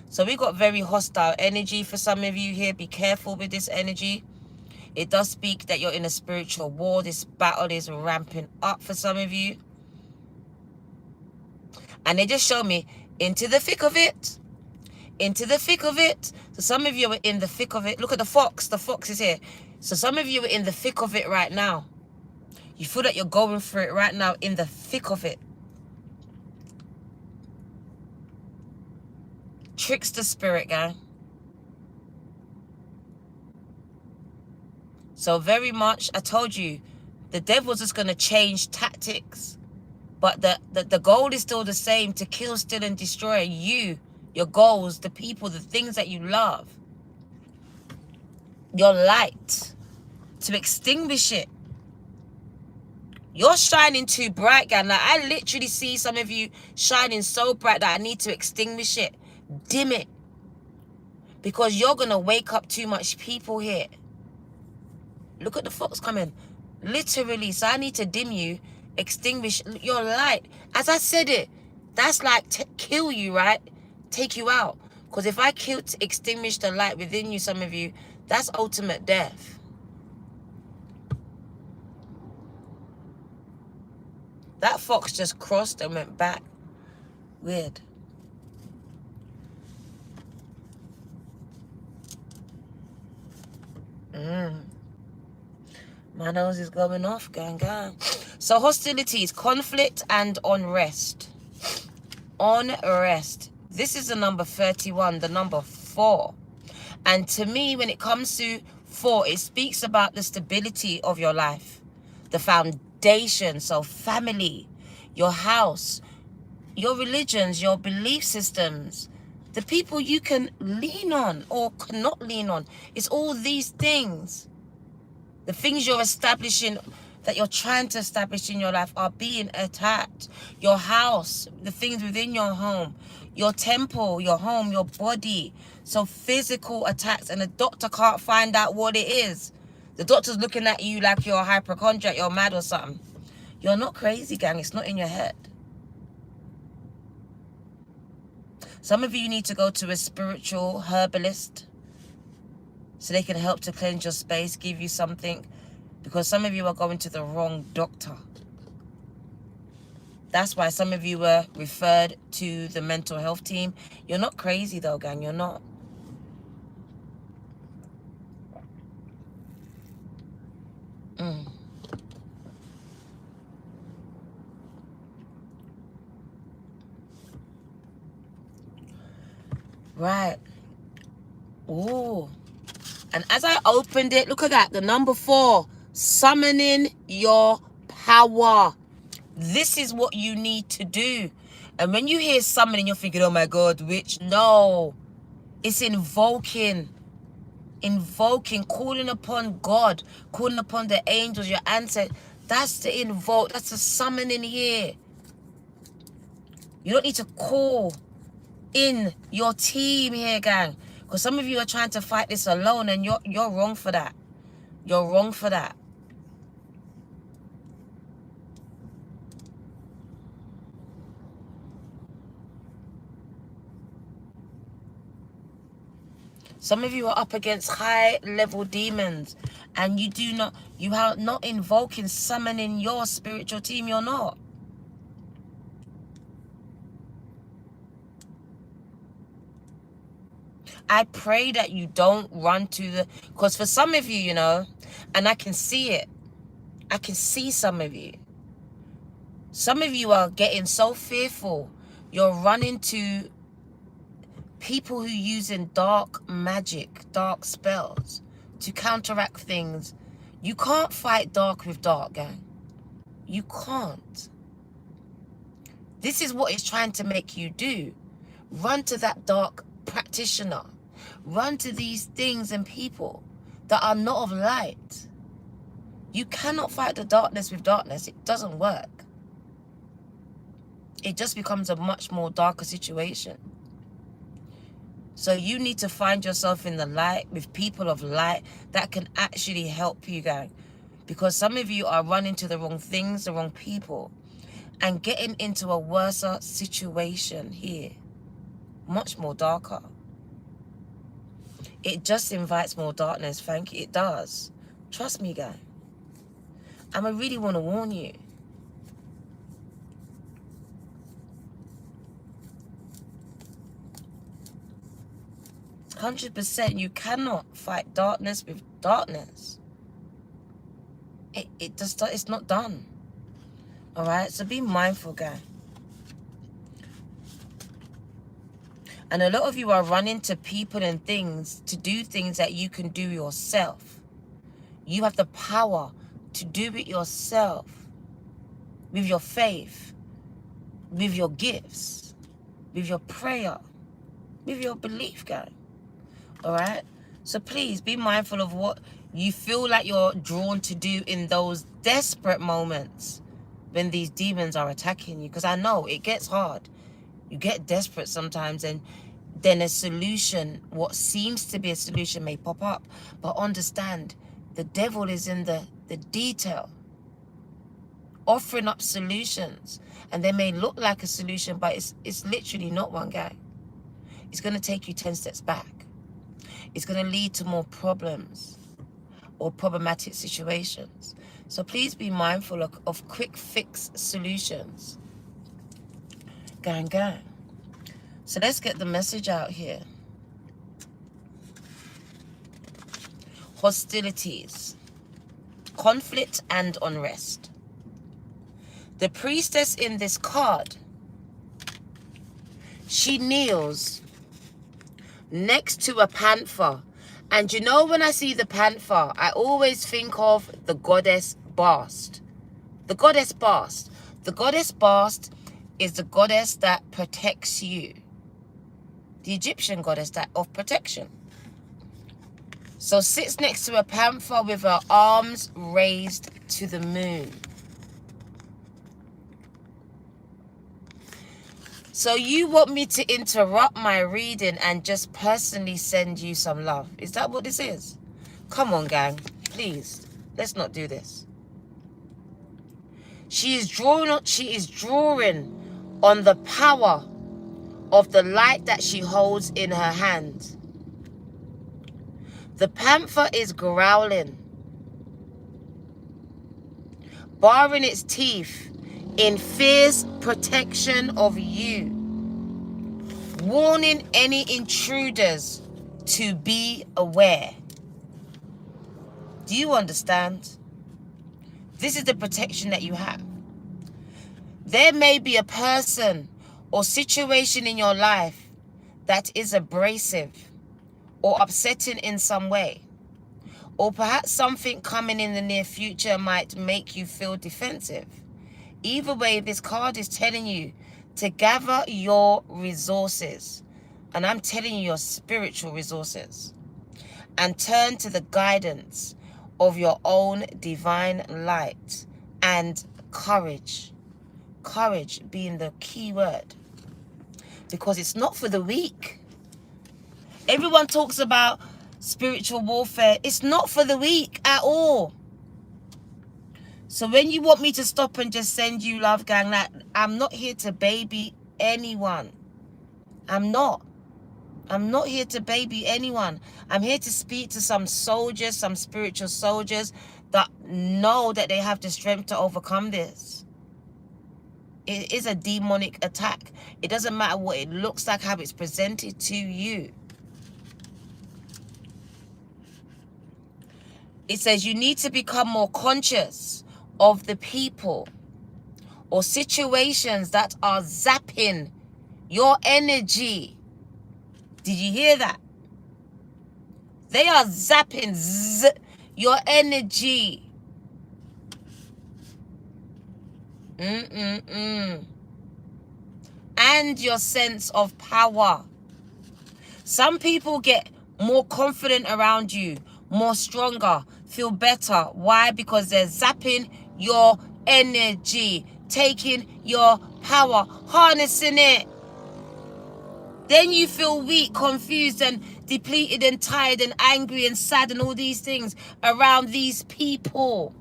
So we got very hostile energy for some of you here. Be careful with this energy. It does speak that you're in a spiritual war. This battle is ramping up for some of you. And they just show me into the thick of it. Into the thick of it. So some of you are in the thick of it. Look at the fox. The fox is here. So some of you are in the thick of it right now. You feel that you're going through it right now, in the thick of it. Trickster spirit, gang. So very much, I told you, the devil's just going to change tactics. But the goal is still the same, to kill, steal, and destroy you, your goals, the people, the things that you love. Your light, to extinguish it. You're shining too bright, gang. Like, I literally see some of you shining so bright that I need to extinguish it. Dim it. Because you're going to wake up too much people here. Look at the fox coming. Literally. So I need to dim you, extinguish your light. As I said it, that's like kill you, right? Take you out. Because if I extinguish the light within you, some of you, that's ultimate death. That fox just crossed and went back. Weird. My nose is going off, gang. So hostility is conflict and unrest. Unrest. This is the number 31, the number 4. And to me, when it comes to 4, it speaks about the stability of your life. The foundation, so family, your house, your religions, your belief systems, the people you can lean on or cannot lean on. It's all these things. The things you're establishing, that you're trying to establish in your life, are being attacked. Your house, the things within your home, your temple, your home, your body. So physical attacks, and the doctor can't find out what it is. The doctor's looking at you like you're a hypochondriac, you're mad or something. You're not crazy, gang. It's not in your head. Some of you need to go to a spiritual herbalist so they can help to cleanse your space, give you something. Because some of you are going to the wrong doctor. That's why some of you were referred to the mental health team. You're not crazy though, gang. You're not. Right. Ooh. And as I opened it, look at that. The number 4. Summoning your power. This is what you need to do. And when you hear summoning, you're thinking, oh my God, witch. No. It's invoking. Invoking. Calling upon God. Calling upon the angels, your ancestors. That's the invoke. That's the summoning here. You don't need to call in your team here, gang. Because some of you are trying to fight this alone, and you're wrong for that. You're wrong for that. Some of you are up against high-level demons, and you are not invoking, summoning your spiritual team. You're not. I pray that you don't run to the... Because for some of you, and I can see it. I can see some of you. Some of you are getting so fearful. You're running to people who are using dark magic, dark spells to counteract things. You can't fight dark with dark, gang. You can't. This is what it's trying to make you do. Run to that dark practitioner. Run to these things and people that are not of light. You cannot fight the darkness with darkness. It doesn't work. it just becomes a much more darker situation. So you need to find yourself in the light with people of light that can actually help you, gang. Because some of you are running to the wrong things, the wrong people, and getting into a worse situation here. Much more darker. It just invites more darkness, thank you. It does. Trust me, gang. And I really want to warn you. %, you cannot fight darkness with darkness. It's not done. All right, so be mindful, guy. And a lot of you are running to people and things to do things that you can do yourself. You have the power to do it yourself with your faith, with your gifts, with your prayer, with your belief, guy. All right, so please be mindful of what you feel like you're drawn to do in those desperate moments when these demons are attacking you. Because I know it gets hard. You get desperate sometimes, and then a solution, what seems to be a solution, may pop up. But understand, the devil is in the detail, offering up solutions. And they may look like a solution, but it's literally not one, guy. It's going to take you 10 steps back. It's going to lead to more problems or problematic situations. So please be mindful of quick fix solutions. Gang. So let's get the message out here. Hostilities, conflict and unrest. The priestess in this card, she kneels next to a panther. And you know, when I see the panther, I always think of the goddess Bast. The goddess Bast. The goddess Bast is the goddess that protects you. The Egyptian goddess of protection. So sits next to a panther with her arms raised to the moon. So you want me to interrupt my reading and just personally send you some love? Is that what this is? Come on, gang. Please, let's not do this. She is drawing on the power of the light that she holds in her hand. The panther is growling, baring its teeth in fierce protection of you, warning any intruders to be aware. Do you understand? This is the protection that you have. There may be a person or situation in your life that is abrasive or upsetting in some way. Or perhaps something coming in the near future might make you feel defensive. Either way, this card is telling you to gather your resources. And I'm telling you, your spiritual resources. And turn to the guidance of your own divine light and courage. Courage being the key word. Because it's not for the weak. Everyone talks about spiritual warfare. It's not for the weak at all. So when you want me to stop and just send you love, gang, that I'm not here to baby anyone. I'm not here to baby anyone. I'm here to speak to some soldiers, some spiritual soldiers that know that they have the strength to overcome this. It is a demonic attack. It doesn't matter what it looks like, how it's presented to you. It says you need to become more conscious of the people or situations that are zapping your energy. Did you hear that? They are zapping your energy. And your sense of power. Some people get more confident around you, more stronger, feel better. Why? Because they're zapping your energy. taking your power, harnessing it. Then you feel weak, confused, and depleted, and tired, and angry, and sad, and all these things around these people.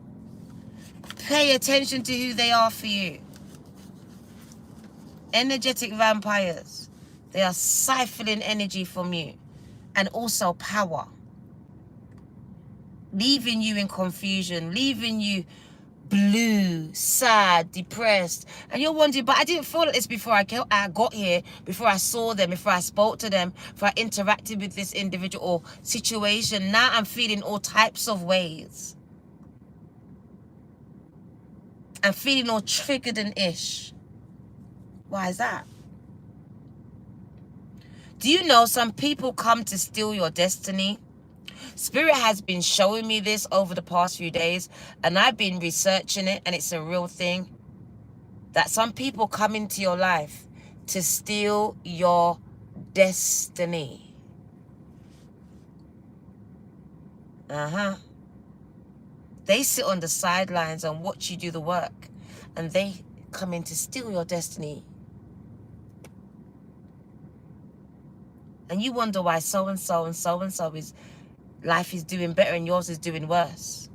Pay attention to who they are for you. Energetic vampires. They are siphoning energy from you, and also power. Leaving you in confusion, leaving you blue, sad, depressed. And you're wondering, but I didn't feel like this before I got here, before I saw them, before I spoke to them, before I interacted with this individual or situation. Now I'm feeling all types of ways. I'm feeling all triggered and ish. Why is that? Do you know some people come to steal your destiny? Spirit has been showing me this over the past few days, and I've been researching it, and it's a real thing. That some people come into your life to steal your destiny. They sit on the sidelines and watch you do the work, and they come in to steal your destiny. And you wonder why so-and-so and so-and-so is life is doing better and yours is doing worse.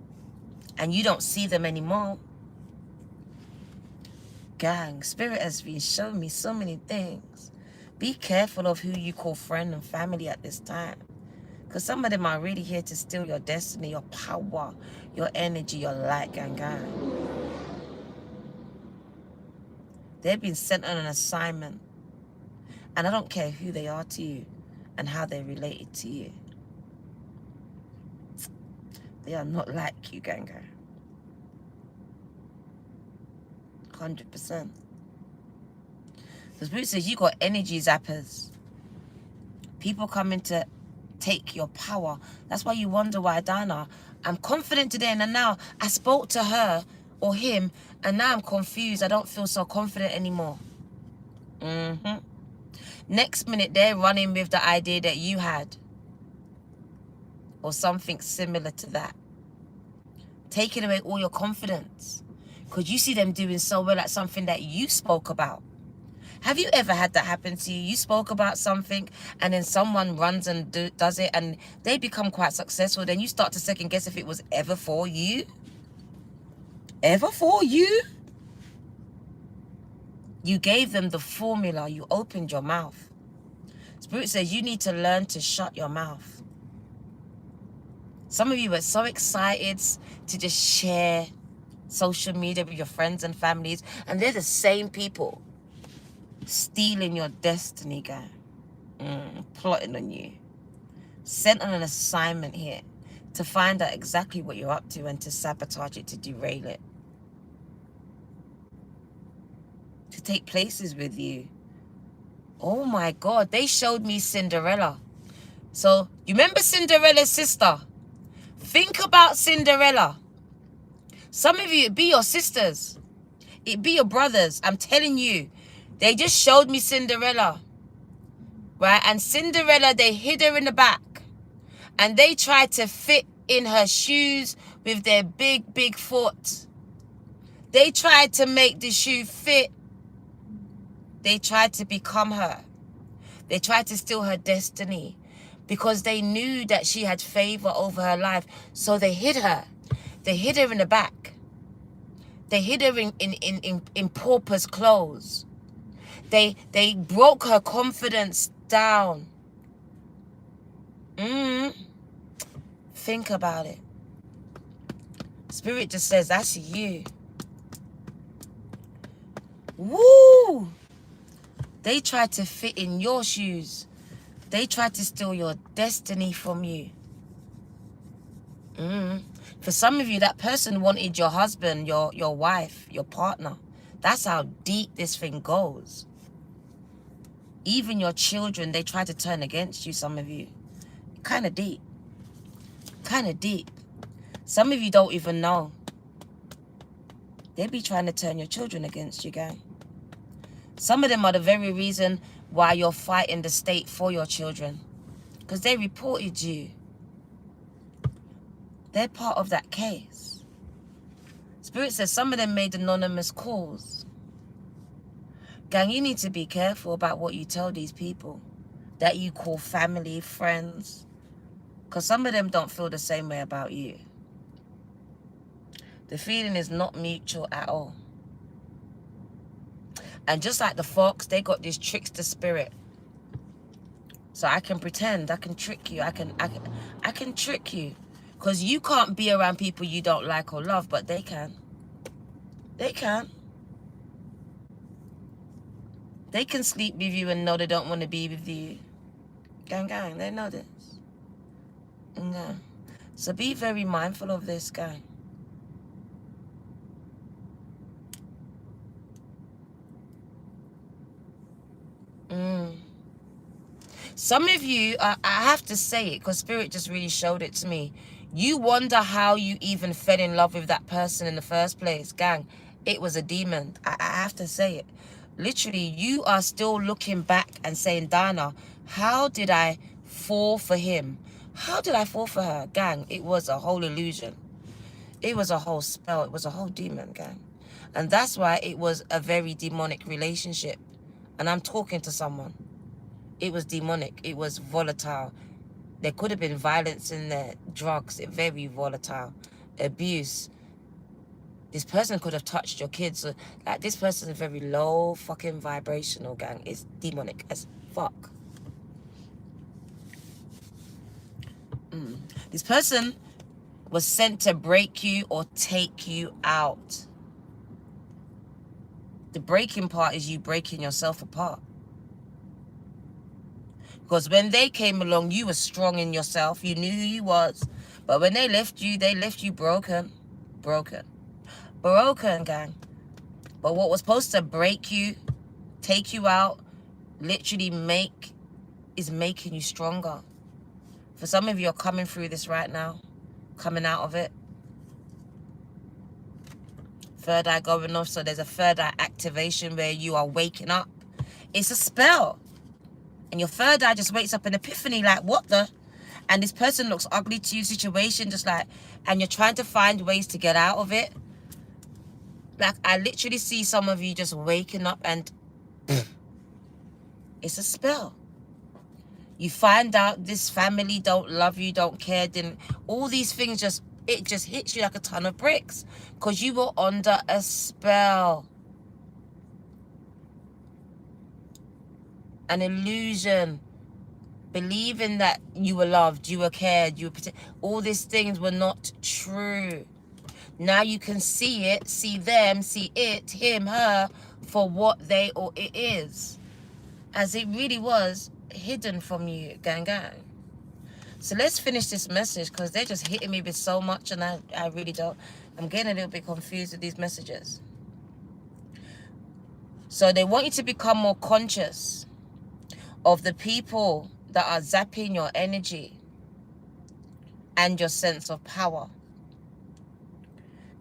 And you don't see them anymore. Gang, Spirit has been showing me so many things. Be careful of who you call friend and family at this time. Because some of them are really here to steal your destiny, your power, your energy, your light, gang. They've been sent on an assignment. And I don't care who they are to you and how they're related to you. They are not like you, ganga. 100%. The Spirit says you got energy zappers. People coming to take your power. That's why you wonder why, Dana. I'm confident today, and now I spoke to her or him, and now I'm confused. I don't feel so confident anymore. Next minute, they're running with the idea that you had, or something similar to that, taking away all your confidence because you see them doing so well at something that you spoke about. Have you ever had that happen to you? You spoke about something and then someone runs and does it and they become quite successful. Then you start to second guess if it was ever for you. Ever for you? You gave them the formula. You opened your mouth. Spirit says you need to learn to shut your mouth. Some of you were so excited to just share social media with your friends and families, and they're the same people stealing your destiny, guy. Plotting on you. Sent on an assignment here to find out exactly what you're up to and to sabotage it, to derail it. To take places with you. Oh my God, they showed me Cinderella. So, you remember Cinderella's sister? Think about Cinderella. Some of you, it'd be your sisters. It'd be your brothers. I'm telling you. They just showed me Cinderella. Right? And Cinderella, they hid her in the back. And they tried to fit in her shoes with their big, big foot. They tried to make the shoe fit. They tried to become her. They tried to steal her destiny because they knew that she had favor over her life. So they hid her. They hid her in the back. They hid her in pauper's clothes. They broke her confidence down. Think about it. Spirit just says, that's you. Woo! They tried to fit in your shoes. They tried to steal your destiny from you. For some of you, that person wanted your husband, your wife, your partner. That's how deep this thing goes. Even your children, they try to turn against you, some of you. Kind of deep. Kind of deep. Some of you don't even know. They be trying to turn your children against you, gang. Some of them are the very reason why you're fighting the state for your children. Because they reported you. They're part of that case. Spirit says some of them made anonymous calls. Gang, you need to be careful about what you tell these people that you call family, friends. Because some of them don't feel the same way about you. The feeling is not mutual at all. And just like the fox, they got this trickster spirit. So I can pretend, I can trick you, I can trick you. Because you can't be around people you don't like or love, but they can. They can. They can sleep with you and know they don't want to be with you. Gang, gang, they know this. Yeah. So be very mindful of this, gang. Some of you, I have to say it because Spirit just really showed it to me. You wonder how you even fell in love with that person in the first place. Gang, it was a demon. I have to say it. Literally, you are still looking back and saying, Dana, how did I fall for him? How did I fall for her? Gang, it was a whole illusion. It was a whole spell. It was a whole demon, gang. And that's why it was a very demonic relationship. And I'm talking to someone. It was demonic. It was volatile. There could have been violence in there, drugs, very volatile, abuse. This person could have touched your kids. So, like, this person is very low fucking vibrational, gang. It's demonic as fuck. This person was sent to break you or take you out. The breaking part is you breaking yourself apart. Because when they came along, you were strong in yourself. You knew who you was. But when they left you broken. Broken. Broken, gang. But what was supposed to break you, take you out, literally is making you stronger. For some of you are coming through this right now. Coming out of it. Third eye going off. So there's a third eye activation where you are waking up. It's a spell. And your third eye just wakes up in epiphany like, what the? And this person looks ugly to you, situation just like, and you're trying to find ways to get out of it. Like, I literally see some of you just waking up and it's a spell. You find out this family don't love you, don't care, didn't, all these things it just hits you like a ton of bricks because you were under a spell. An illusion, believing that you were loved, you were cared, you were protected. All these things were not true. Now you can see it, see them, see it, him, her, for what they or it is. As it really was hidden from you, gang, gang. So let's finish this message because they're just hitting me with so much and I really don't. I'm getting a little bit confused with these messages. So they want you to become more conscious of the people that are zapping your energy and your sense of power.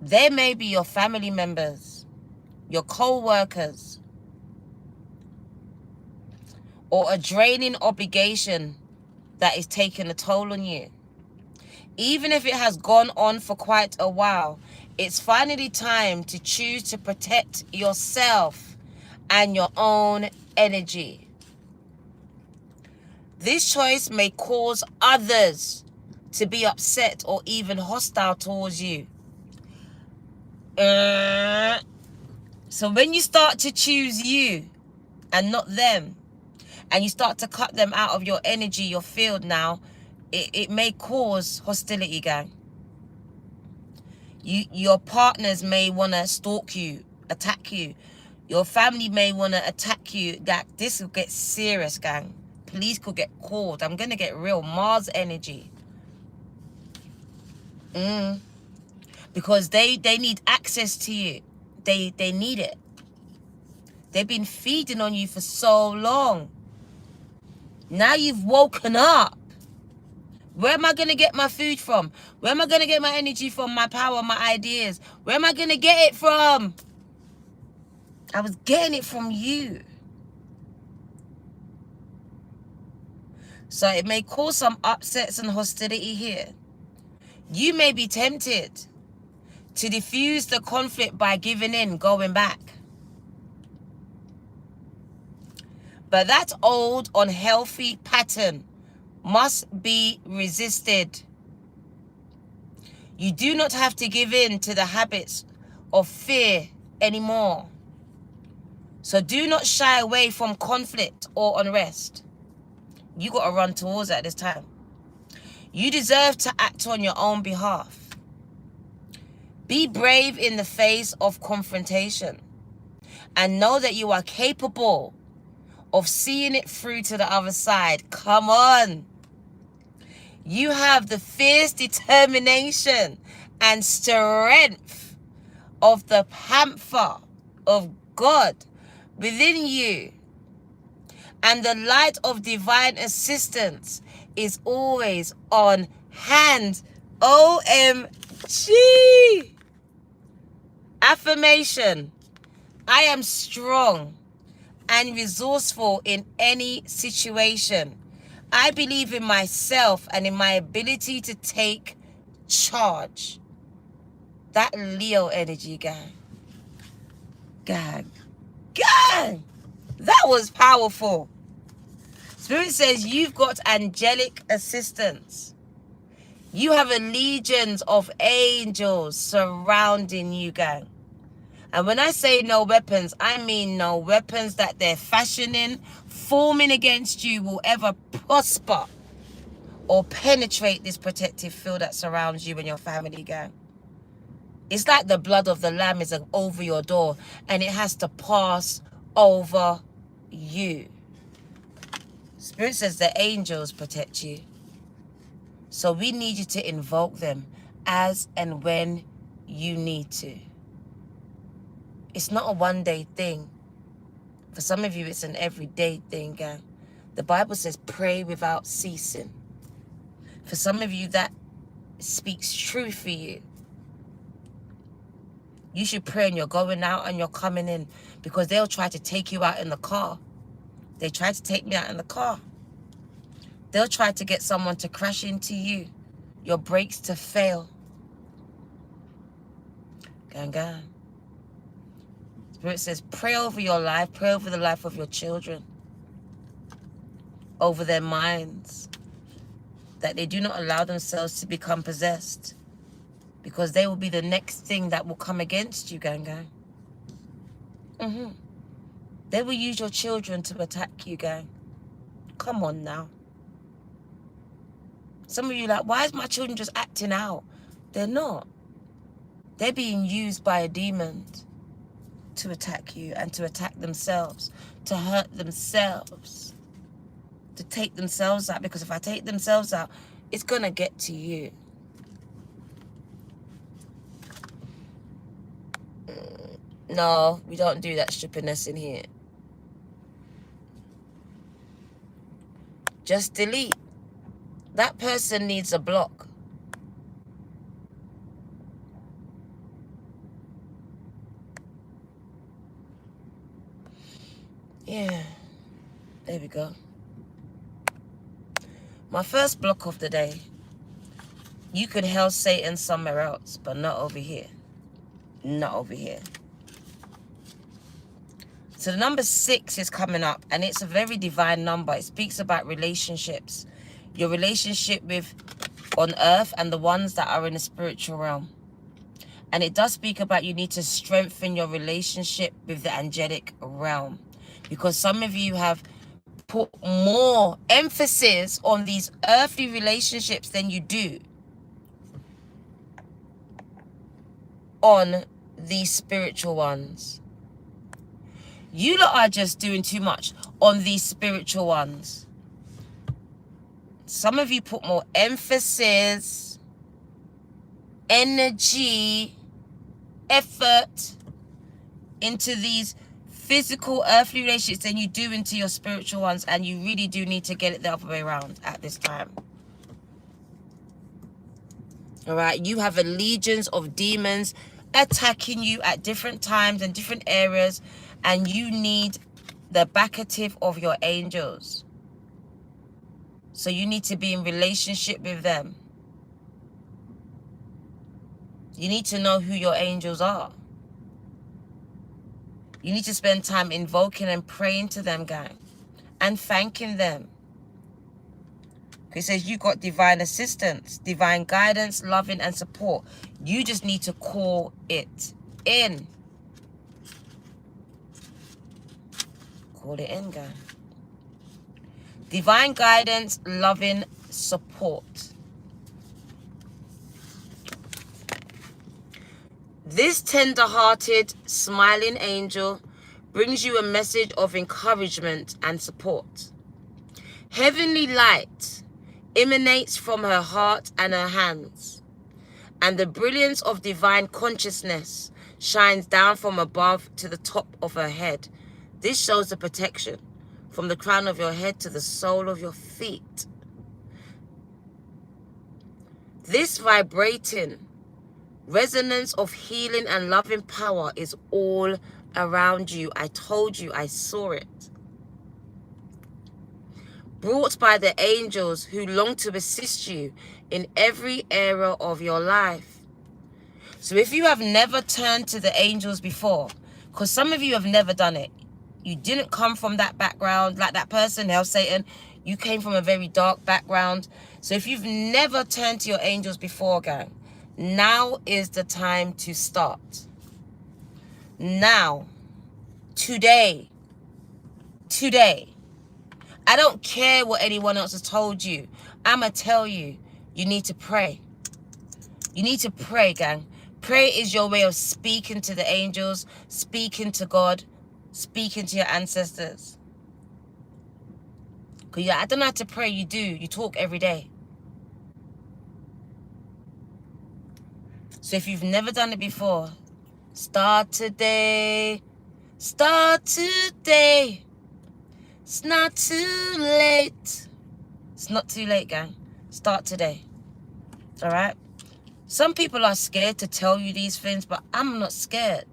They may be your family members, your co-workers, or a draining obligation that is taking a toll on you. Even if it has gone on for quite a while, it's finally time to choose to protect yourself and your own energy. This choice may cause others to be upset or even hostile towards you. So when you start to choose you and not them, and you start to cut them out of your energy, your field now, it may cause hostility, gang. Your partners may want to stalk you, attack you. Your family may want to attack you. That this will get serious, gang. Police could get called. I'm going to get real Mars energy. Because they need access to you. They need it. They've been feeding on you for so long. Now you've woken up. Where am I going to get my food from? Where am I going to get my energy from, my power, my ideas? Where am I going to get it from? I was getting it from you. So it may cause some upsets and hostility here. You may be tempted to diffuse the conflict by giving in, going back. But that old unhealthy pattern must be resisted. You do not have to give in to the habits of fear anymore. So do not shy away from conflict or unrest. You got to run towards it at this time. You deserve to act on your own behalf. Be brave in the face of confrontation and know that you are capable of seeing it through to the other side. Come on. You have the fierce determination and strength of the panther of God within you. And the light of divine assistance is always on hand. OMG. Affirmation. I am strong and resourceful in any situation. I believe in myself and in my ability to take charge. That Leo energy, gang. Gang. Gang! That was powerful. Spirit says you've got angelic assistance. You have a legion of angels surrounding you, gang. And when I say no weapons, I mean no weapons that they're fashioning, forming against you will ever prosper or penetrate this protective field that surrounds you and your family, gang. It's like the blood of the lamb is over your door and it has to pass over you. Spirit says the angels protect you. So we need you to invoke them as and when you need to. It's not a one-day thing. For some of you, it's an everyday thing, gang. The Bible says pray without ceasing. For some of you, that speaks truth for you. You should pray and you're going out and you're coming in, because they'll try to take you out in the car. They tried to take me out in the car. They'll try to get someone to crash into you. Your brakes to fail. Gang, gang. Spirit says, pray over your life. Pray over the life of your children. Over their minds. That they do not allow themselves to become possessed. Because they will be the next thing that will come against you, gang, gang. They will use your children to attack you, gang. Come on now. Some of you are like, why is my children just acting out? They're not. They're being used by a demon to attack you and to attack themselves, to hurt themselves, to take themselves out. Because if I take themselves out, it's going to get to you. No, we don't do that strippiness in here. Just delete. That person needs a block. Yeah, there we go. My first block of the day. You can hell Satan somewhere else, but not over here. Not over here. So the number 6 is coming up, and it's a very divine number. It speaks about relationships. Your relationship with on earth and the ones that are in the spiritual realm. And it does speak about you need to strengthen your relationship with the angelic realm. Because some of you have put more emphasis on these earthly relationships than you do on these spiritual ones. You lot are just doing too much on these spiritual ones. Some of you put more emphasis, energy, effort into these physical earthly relationships than you do into your spiritual ones, and you really do need to get it the other way around at this time. All right, you have a legions of demons attacking you at different times and different areas, and you need the backative of your angels. So you need to be in relationship with them. You need to know who your angels are. You need to spend time invoking and praying to them, gang, and thanking them. It says you got divine assistance, divine guidance, loving and support. You just need to call it in. Call it in, gang. Divine guidance, loving support. This tender-hearted, smiling angel brings you a message of encouragement and support. Heavenly light emanates from her heart and her hands, and the brilliance of divine consciousness shines down from above to the top of her head. This shows the protection from the crown of your head to the sole of your feet. This vibrating resonance of healing and loving power is all around you. I told you, I saw it. Brought by the angels who long to assist you in every area of your life. So if you have never turned to the angels before, because some of you have never done it, you didn't come from that background, like that person, hell Satan, you came from a very dark background. So if you've never turned to your angels before, gang, now is the time to start. Now, today. I don't care what anyone else has told you. I'ma tell you, you need to pray. You need to pray, gang. Prayer is your way of speaking to the angels, speaking to God, speaking to your ancestors. Because I don't know how to pray, you do. You talk every day. So if you've never done it before, start today. Start today. It's not too late. It's not too late, gang. Start today. All right? Some people are scared to tell you these things, but I'm not scared.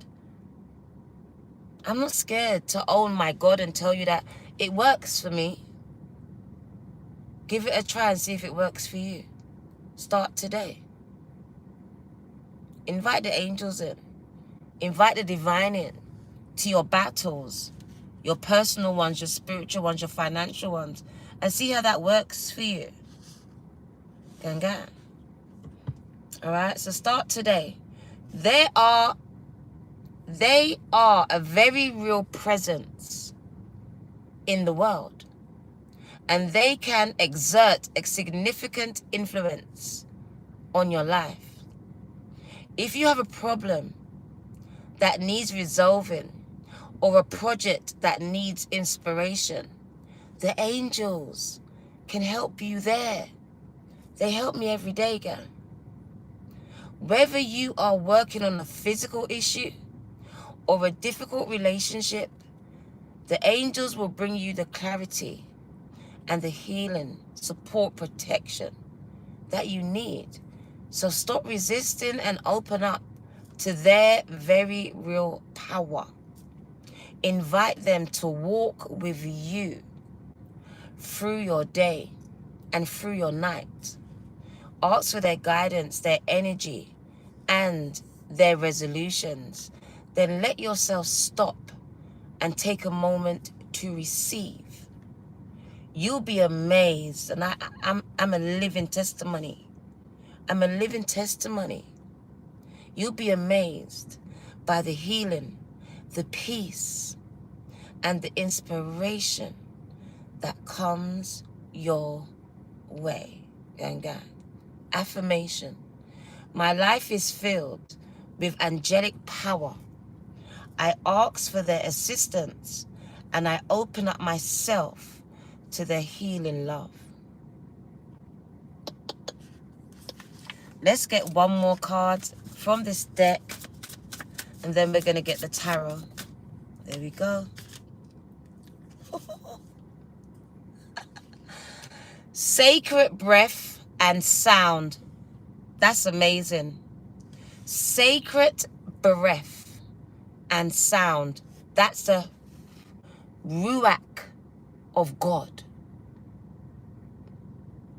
I'm not scared to own my God and tell you that it works for me. Give it a try and see if it works for you. Start today. Invite the angels in. Invite the divine in to your battles, your personal ones, your spiritual ones, your financial ones, and see how that works for you. Gang. All right, so start today. They are a very real presence in the world, and they can exert a significant influence on your life. If you have a problem that needs resolving or a project that needs inspiration, the angels can help you there. They help me every day, girl. Whether you are working on a physical issue or a difficult relationship, the angels will bring you the clarity and the healing, support, protection that you need. So stop resisting and open up to their very real power. Invite them to walk with you through your day and through your night. Ask for their guidance, their energy, and their resolutions. Then let yourself stop and take a moment to receive. You'll be amazed, and I'm a living testimony. I'm a living testimony. You'll be amazed by the healing, the peace, and the inspiration that comes your way. And God. Affirmation. My life is filled with angelic power. I ask for their assistance and I open up myself to their healing love. Let's get one more card from this deck and then we're going to get the tarot. There we go. Sacred breath and sound. That's amazing. Sacred breath and sound. That's the ruach of God.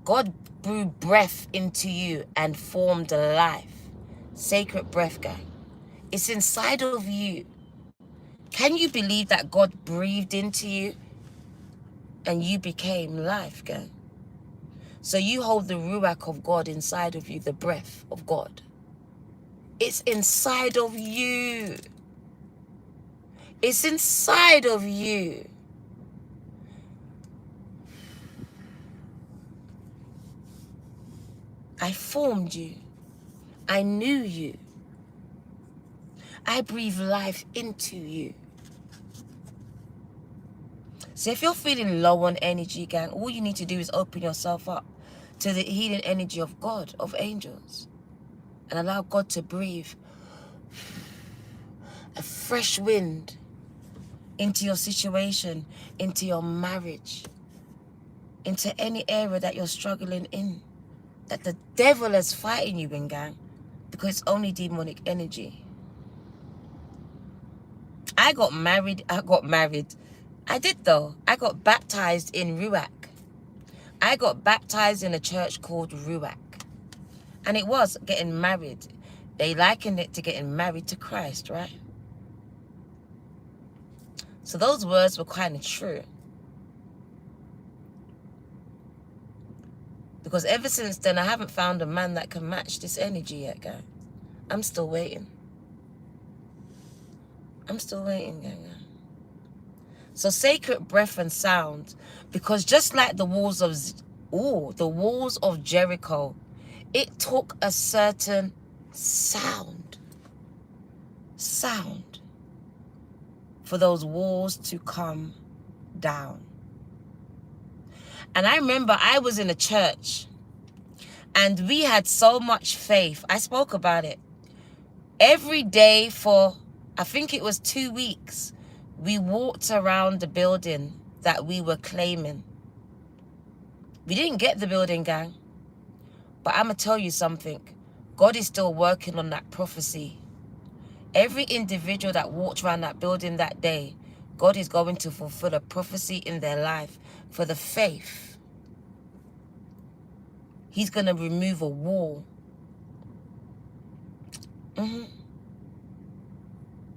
God blew breath into you and formed life. Sacred breath, gang. It's inside of you. Can you believe that God breathed into you and you became life, gang? So you hold the ruach of God inside of you, the breath of God. It's inside of you. It's inside of you. I formed you. I knew you. I breathe life into you. So if you're feeling low on energy, gang, all you need to do is open yourself up to the healing energy of God, of angels, and allow God to breathe a fresh wind into your situation, into your marriage, into any area that you're struggling in, that the devil is fighting you in, gang, because it's only demonic energy. I got married. I did though. I got baptized in Ruach. I got baptized in a church called Ruach. And it was getting married. They likened it to getting married to Christ, right? So those words were kind of true. Because ever since then, I haven't found a man that can match this energy yet, guys. I'm still waiting. I'm still waiting, gang. So sacred breath and sound, because just like the walls of Jericho, it took a certain sound for those walls to come down. And I remember I was in a church and we had so much faith. I spoke about it. Every day for, I think it was 2 weeks, we walked around the building that we were claiming. We didn't get the building, gang. But I'm going to tell you something. God is still working on that prophecy. Every individual that walked around that building that day, God is going to fulfill a prophecy in their life for the faith. He's going to remove a wall.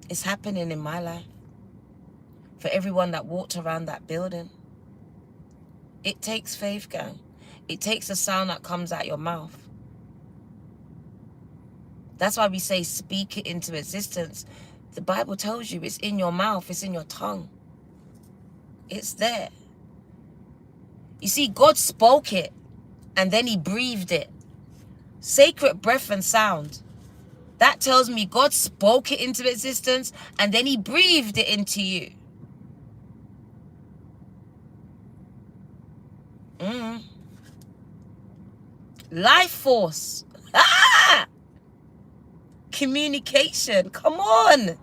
It's happening in my life. For everyone that walked around that building. It takes faith, gang. It takes a sound that comes out your mouth. That's why we say speak it into existence. The Bible tells you it's in your mouth, it's in your tongue. It's there. You see, God spoke it and then he breathed it. Sacred breath and sound. That tells me God spoke it into existence and then he breathed it into you. Life force. Ah! Communication. Come on.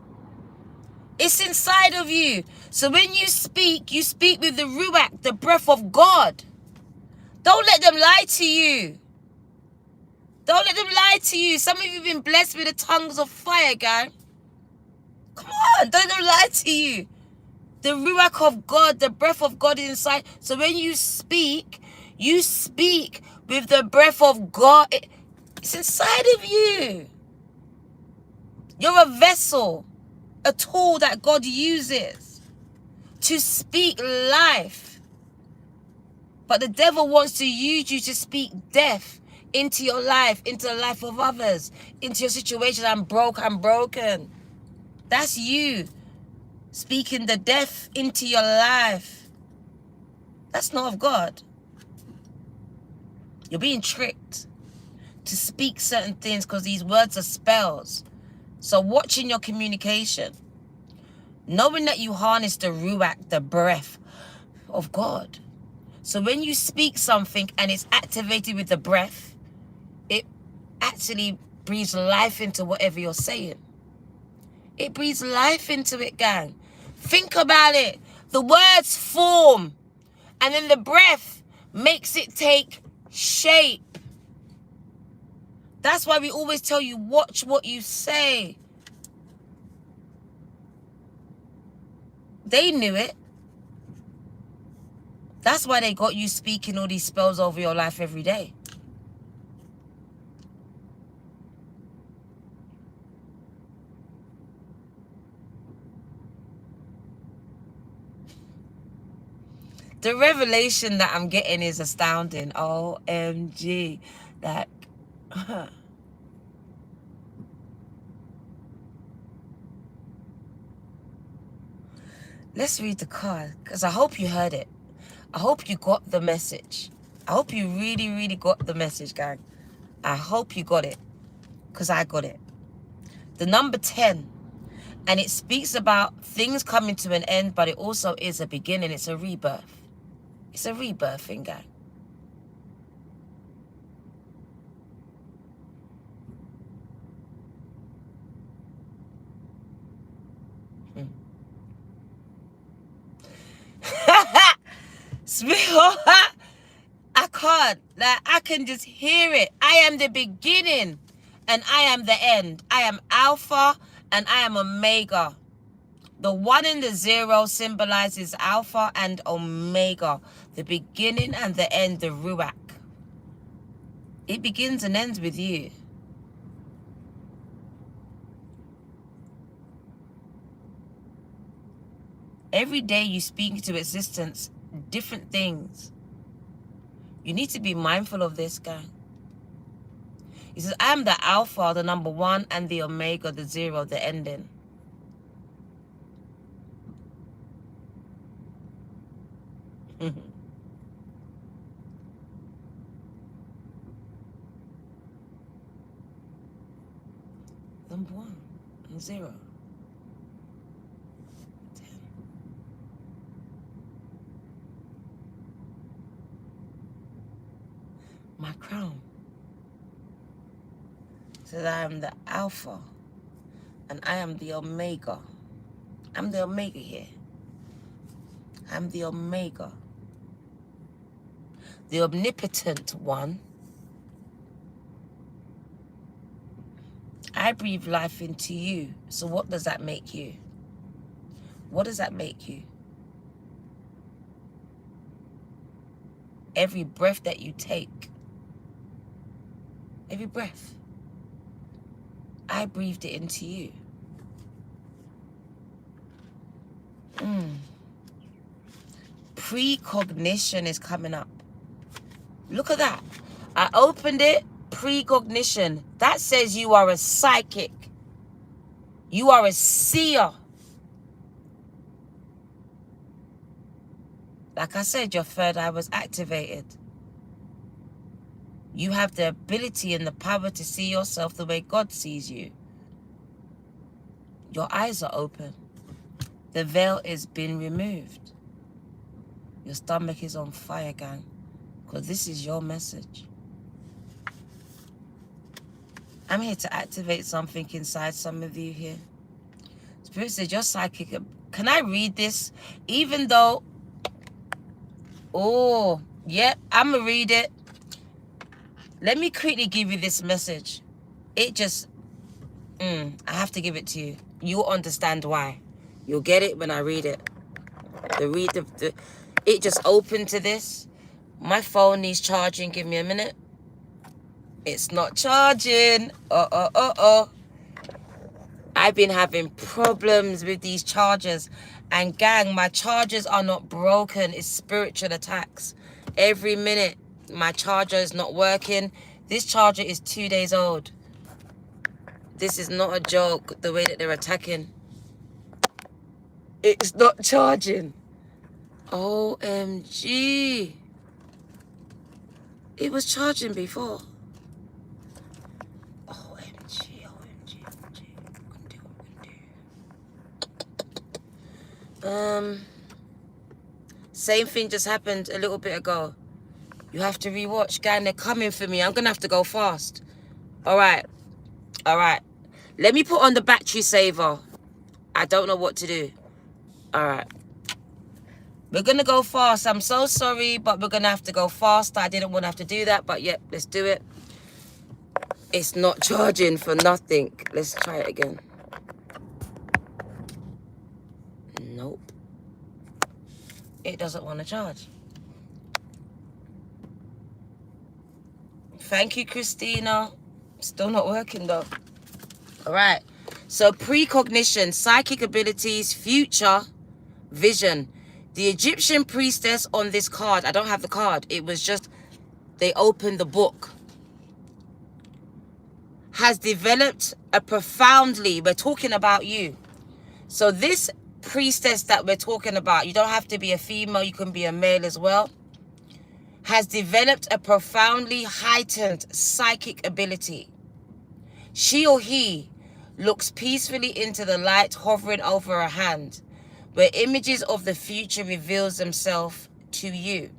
It's inside of you. So when you speak with the ruach, the breath of God. Don't let them lie to you. Don't let them lie to you. Some of you have been blessed with the tongues of fire, gang. Come on, don't let them lie to you. The ruach of God, the breath of God is inside. So when you speak with the breath of God. It's inside of you. You're a vessel, a tool that God uses to speak life. But the devil wants to use you to speak death into your life, into the life of others, into your situation. I'm broken. That's you speaking the death into your life. That's not of God. You're being tricked to speak certain things because these words are spells. So watching your communication, knowing that you harness the ruach, the breath of God. So when you speak something and it's activated with the breath, it actually breathes life into whatever you're saying. It breathes life into it, gang. Think about it. The words form and then the breath makes it take shape. That's why we always tell you, watch what you say. They knew it. That's why they got you speaking all these spells over your life every day. The revelation that I'm getting is astounding. OMG. Like, let's read the card, because I hope you heard it. I hope you got the message. I hope you really, really got the message, gang. I hope you got it, because I got it. The number 10. And it speaks about things coming to an end, but it also is a beginning. It's a rebirth. It's a rebirthing, gang. I can't. Like, I can just hear it. I am the beginning and I am the end. I am Alpha and I am Omega. The 1 and the 0 symbolizes Alpha and Omega. The beginning and the end, the Ruach. It begins and ends with you. Every day you speak into existence, different things. You need to be mindful of this, guy. He says, I am the Alpha, the number 1, and the Omega, the 0, the ending. Number 1 and 0. 10. My crown. So that I am the Alpha and I am the Omega. I'm the Omega here. I'm the Omega. The omnipotent one. I breathe life into you. So what does that make you? What does that make you? Every breath that you take, every breath, I breathed it into you. Precognition is coming up. Look at that. I opened it. Precognition. That says you are a psychic. You are a seer. Like I said, your third eye was activated. You have the ability and the power to see yourself the way God sees you. Your eyes are open. The veil is being removed. Your stomach is on fire, gang. Because this is your message. I'm here to activate something inside some of you here. Spirit says you're psychic. Can I read this? Even though... Oh, yep, I'm going to read it. Let me quickly give you this message. It just... I have to give it to you. You'll understand why. You'll get it when I read it. It just opened to this. My phone needs charging. Give me a minute. It's not charging. I've been having problems with these chargers. And gang, my chargers are not broken. It's spiritual attacks. Every minute, my charger is not working. This charger is 2 days old. This is not a joke, the way that they're attacking. It's not charging. OMG. It was charging before. OMG. Same thing just happened a little bit ago. You have to rewatch, gang. They're coming for me. I'm gonna have to go fast. All right. Let me put on the battery saver. I don't know what to do. All right. We're gonna go fast. I'm so sorry, but we're gonna have to go fast. I didn't want to have to do that, but yep, let's do it. It's not charging for nothing. Let's try it again. Nope. It doesn't want to charge. Thank you, Christina. Still not working though. All right. So precognition, psychic abilities, future, vision. The Egyptian priestess on this card, I don't have the card. It was just, they opened the book. Has developed a profoundly, we're talking about you. So this priestess that we're talking about, you don't have to be a female, you can be a male as well, has developed a profoundly heightened psychic ability. She or he looks peacefully into the light hovering over her hand, where images of the future reveals themselves to you.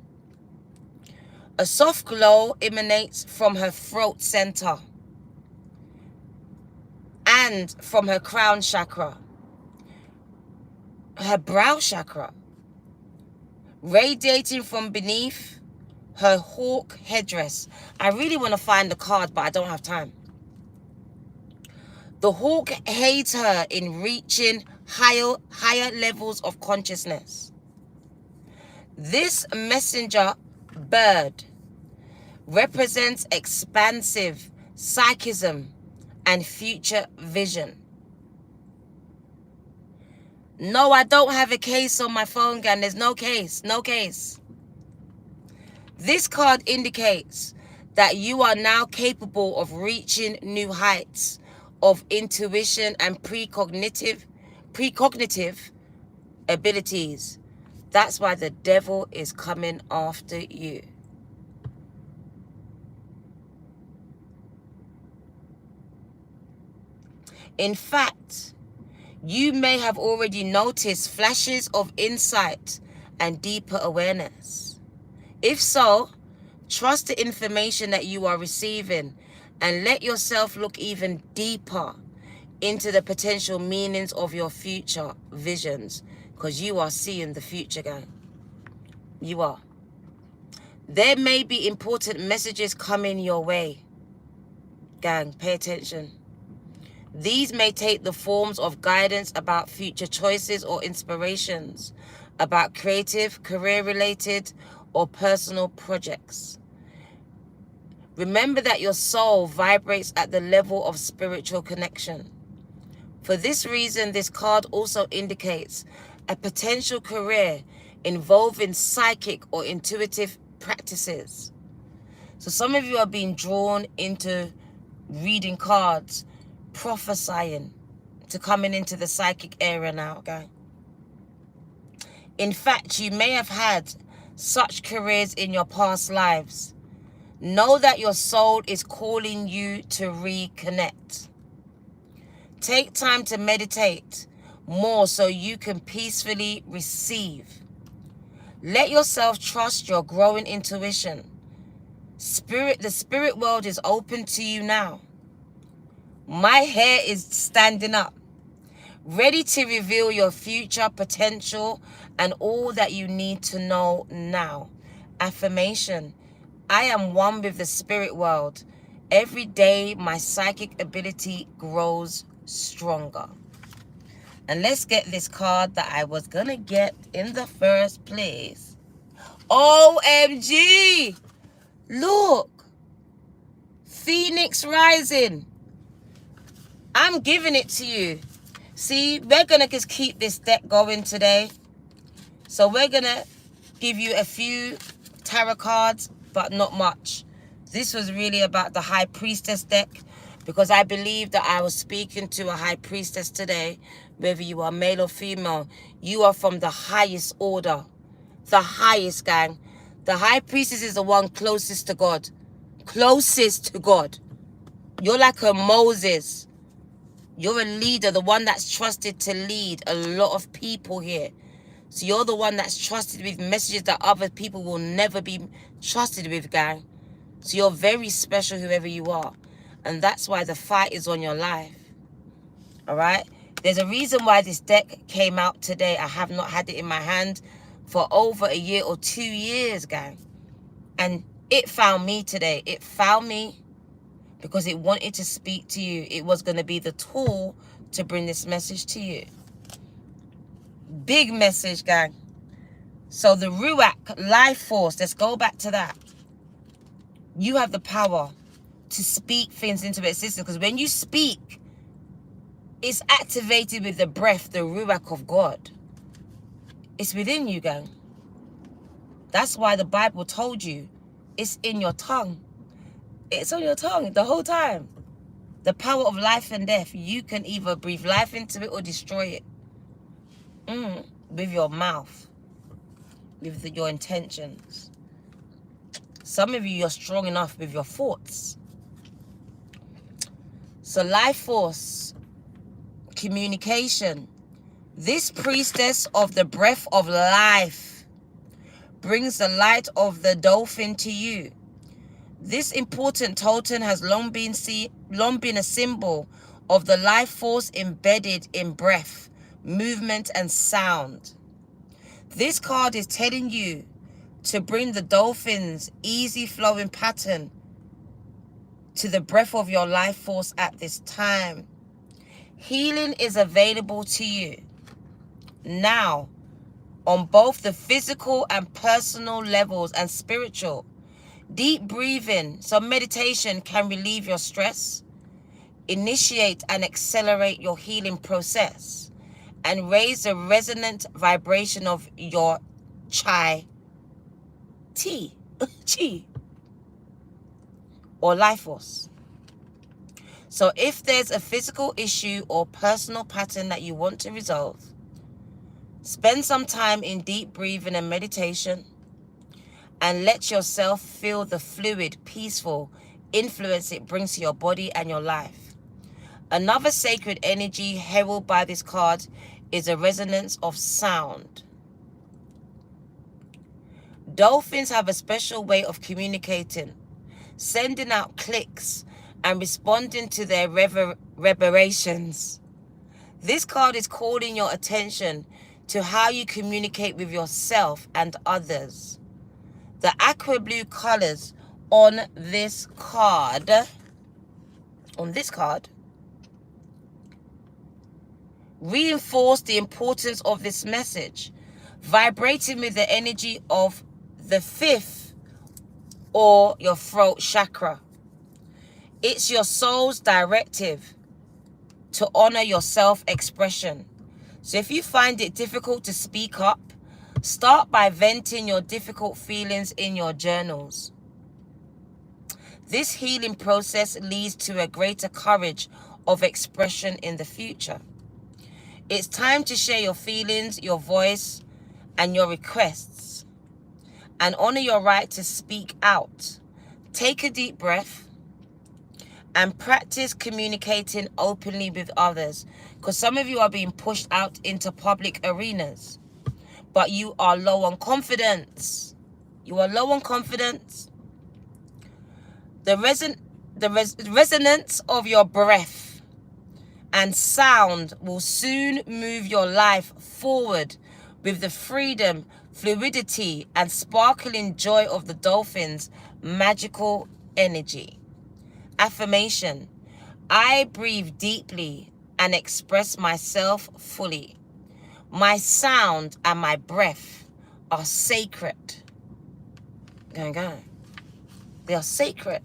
A soft glow emanates from her throat center and from her crown chakra, her brow chakra, radiating from beneath her hawk headdress. I really want to find the card, but I don't have time. The hawk aids her in reaching higher levels of consciousness. This messenger bird represents expansive psychism and future vision. No, I don't have a case on my phone, gang. There's no case. No case. This card indicates that you are now capable of reaching new heights of intuition and precognitive abilities. That's why the devil is coming after you. In fact, you may have already noticed flashes of insight and deeper awareness. If so, trust the information that you are receiving and let yourself look even deeper into the potential meanings of your future visions, because you are seeing the future, gang. You are. There may be important messages coming your way. Gang, pay attention. These may take the forms of guidance about future choices or inspirations about creative, career-related, or personal projects. Remember that your soul vibrates at the level of spiritual connection. For this reason, this card also indicates a potential career involving psychic or intuitive practices. So some of you are being drawn into reading cards, prophesying, to coming into the psychic area now, okay? In fact, you may have had such careers in your past lives. Know that your soul is calling you to reconnect. Take time to meditate more so you can peacefully receive. Let yourself trust your growing intuition. The spirit world is open to you now. My hair is standing up, ready to reveal your future potential and all that you need to know now. Affirmation: I am one with the spirit world. Every day, my psychic ability grows stronger. And let's get this card that I was gonna get in the first place. OMG! Look! Phoenix Rising. I'm giving it to you. See, we're gonna just keep this deck going today. So we're gonna give you a few tarot cards, but not much. This was really about the High Priestess deck, because I believe that I was speaking to a High Priestess today. Whether you are male or female, you are from the highest order. The highest, gang. The High Priestess is the one closest to God. Closest to God. You're like a Moses. You're a leader, the one that's trusted to lead a lot of people here. So you're the one that's trusted with messages that other people will never be trusted with, gang. So you're very special, whoever you are. And that's why the fight is on your life. All right? There's a reason why this deck came out today. I have not had it in my hand for over a year or 2 years, gang. And it found me today. It found me because it wanted to speak to you. It was going to be the tool to bring this message to you. Big message, gang. So the Ruach, life force, let's go back to that. You have the power to speak things into existence, because when you speak, it's activated with the breath, the Ruach of God. It's within you, gang. That's why the Bible told you it's in your tongue. It's on your tongue the whole time. The power of life and death. You can either breathe life into it or destroy it. With your mouth. With your intentions. Some of you, you're strong enough with your thoughts. So life force, communication. This priestess of the breath of life brings the light of the dolphin to you. This important totem has long been a symbol of the life force embedded in breath, movement, and sound. This card is telling you to bring the dolphin's easy flowing pattern to the breath of your life force at this time. Healing is available to you now on both the physical and personal levels and spiritual. Deep breathing, so meditation can relieve your stress, initiate and accelerate your healing process, and raise the resonant vibration of your chi or life force. So if there's a physical issue or personal pattern that you want to resolve, spend some time in deep breathing and meditation and let yourself feel the fluid, peaceful influence it brings to your body and your life. Another sacred energy heralded by this card is a resonance of sound. Dolphins have a special way of communicating, sending out clicks and responding to their reverberations. This card is calling your attention to how you communicate with yourself and others. The aqua blue colors on this card, reinforce the importance of this message, vibrating with the energy of the fifth or your throat chakra. It's your soul's directive to honor your self-expression. So if you find it difficult to speak up, start by venting your difficult feelings in your journals. This healing process leads to a greater courage of expression in the future. It's time to share your feelings, your voice, and your requests, and honor your right to speak out. Take a deep breath and practice communicating openly with others, because some of you are being pushed out into public arenas, but you are low on confidence. You are low on confidence. The resonance of your breath and sound will soon move your life forward with the freedom, fluidity, and sparkling joy of the dolphin's magical energy. Affirmation: I breathe deeply and express myself fully. My sound and my breath are sacred. They are sacred.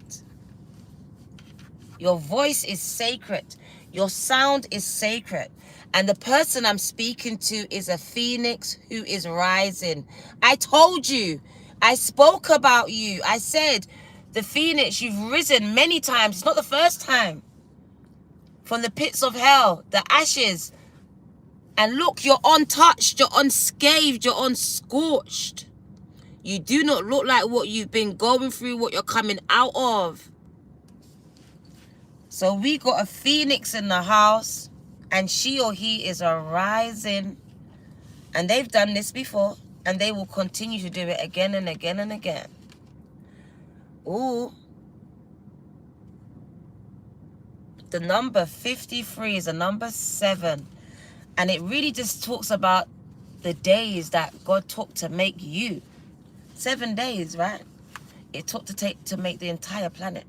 Your voice is sacred. Your sound is sacred. And the person I'm speaking to is a phoenix who is rising. I told you. I spoke about you. I said, the phoenix, you've risen many times. It's not the first time. From the pits of hell, the ashes. And look, you're untouched, you're unscathed, you're unscorched. You do not look like what you've been going through, what you're coming out of. So we got a phoenix in the house, and she or he is arising. And they've done this before, and they will continue to do it again and again and again. Ooh. The number 53 is a number 7. And it really just talks about the days that God took to make you. 7 days, right? It took to make the entire planet.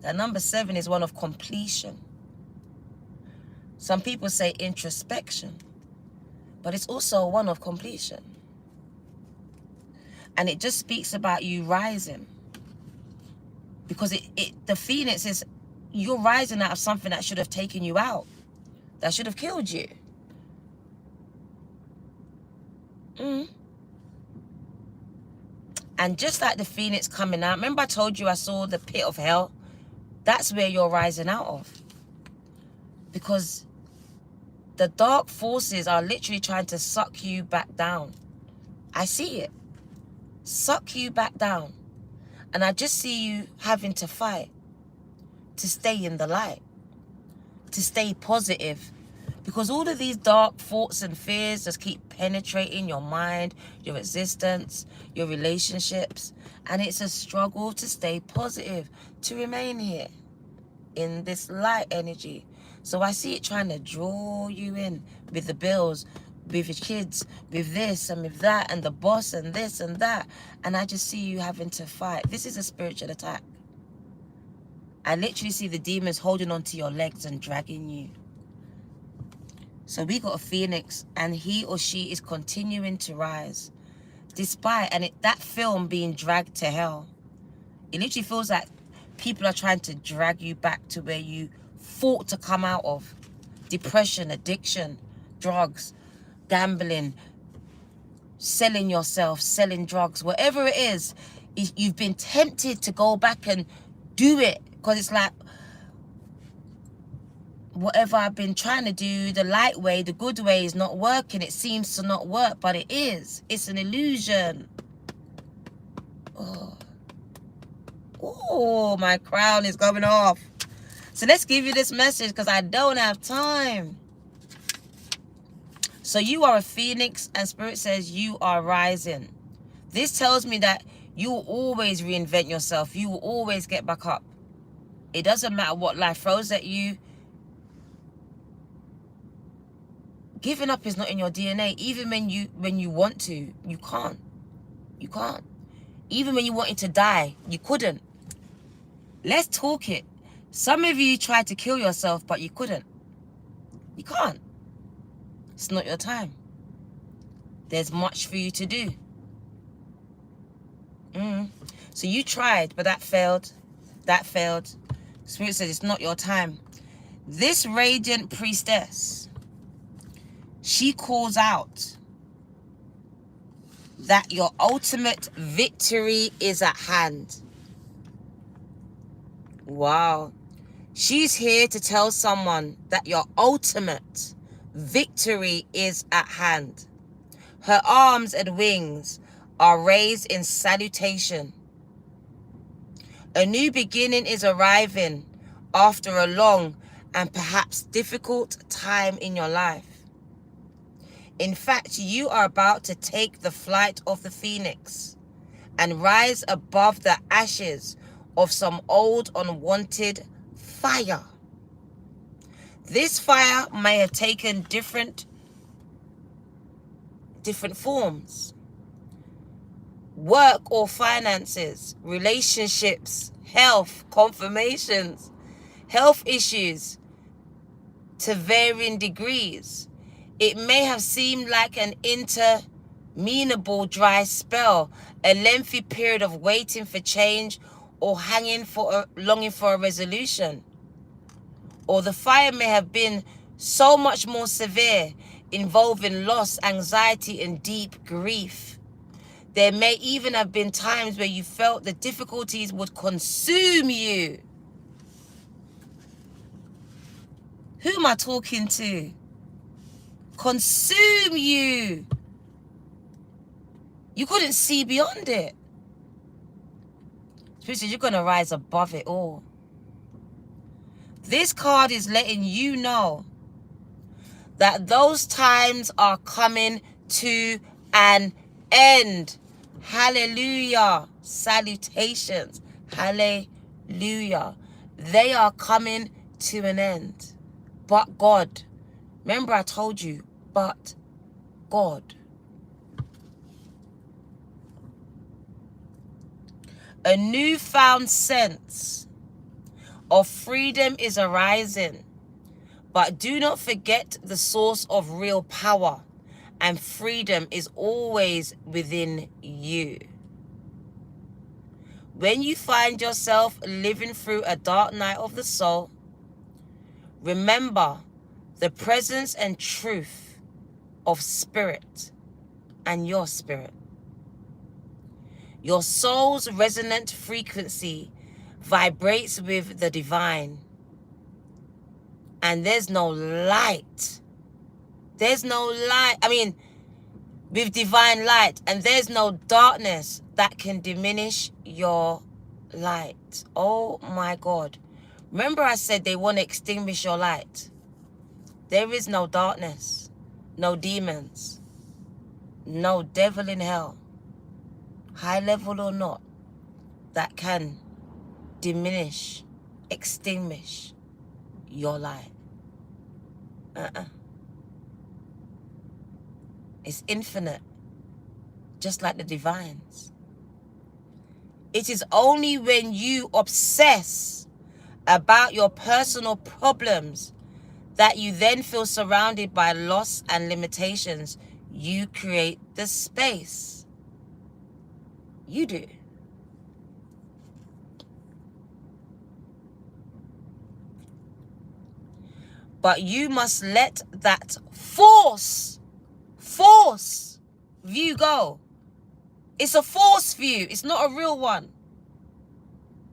That number 7 is one of completion. Some people say introspection, but it's also one of completion. And it just speaks about you rising. Because the phoenix is, you're rising out of something that should have taken you out. That should have killed you. Mm. And just like the phoenix coming out, remember I told you I saw the pit of hell? That's where you're rising out of. Because the dark forces are literally trying to suck you back down. I see it. Suck you back down. And I just see you having to fight to stay in the light, to stay positive. Because all of these dark thoughts and fears just keep penetrating your mind, your existence, your relationships. And it's a struggle to stay positive, to remain here in this light energy. So I see it trying to draw you in with the bills, with your kids, with this and with that, and the boss and this and that. And I just see you having to fight. This is a spiritual attack. I literally see the demons holding onto your legs and dragging you. So we got a phoenix, and he or she is continuing to rise. Despite, and that film being dragged to hell. It literally feels like people are trying to drag you back to where you fought to come out of. Depression, addiction, drugs, gambling, selling yourself, selling drugs, whatever it is, you've been tempted to go back and do it. Because it's like, whatever I've been trying to do, the light way, the good way is not working. It seems to not work, but it is. It's an illusion. Oh, my crown is coming off. So let's give you this message because I don't have time. So you are a phoenix, and Spirit says you are rising. This tells me that you will always reinvent yourself. You will always get back up. It doesn't matter what life throws at you. Giving up is not in your DNA. Even when you want to, you can't. You can't. Even when you wanted to die, you couldn't. Let's talk it. Some of you tried to kill yourself, but you couldn't. You can't. It's not your time. There's much for you to do. So you tried, but that failed. That failed. Spirit says it's not your time. This radiant priestess, she calls out that your ultimate victory is at hand. Wow. She's here to tell someone that your ultimate victory is at hand. Her arms and wings are raised in salutation. A new beginning is arriving after a long and perhaps difficult time in your life. In fact, you are about to take the flight of the phoenix and rise above the ashes of some old unwanted fire. This fire may have taken different forms. Work or finances, relationships, health, confirmations, health issues to varying degrees. It may have seemed like an interminable dry spell, a lengthy period of waiting for change or longing for a resolution. Or the fire may have been so much more severe, involving loss, anxiety, and deep grief. There may even have been times where you felt the difficulties would consume you. Who am I talking to? Consume you. You couldn't see beyond it. Spirit says you're going to rise above it all. This card is letting you know that those times are coming to an end. Hallelujah. Salutations. Hallelujah. They are coming to an end. But God. Remember I told you, but God. A newfound sense of freedom is arising. But do not forget the source of real power, and freedom is always within you. When you find yourself living through a dark night of the soul, remember the presence and truth of Spirit. and your spirit. Your soul's resonant frequency vibrates with the divine. And there's no light. There's no light. I mean, with divine light. And there's no darkness that can diminish your light. Oh my God. Remember I said they want to extinguish your light. There is no darkness, no demons, no devil in hell, high level or not, that can diminish, extinguish your light. It's infinite, just like the divines. It is only when you obsess about your personal problems that you then feel surrounded by loss and limitations. You create the space. You do. But you must let that force view go. It's a force view. It's not a real one.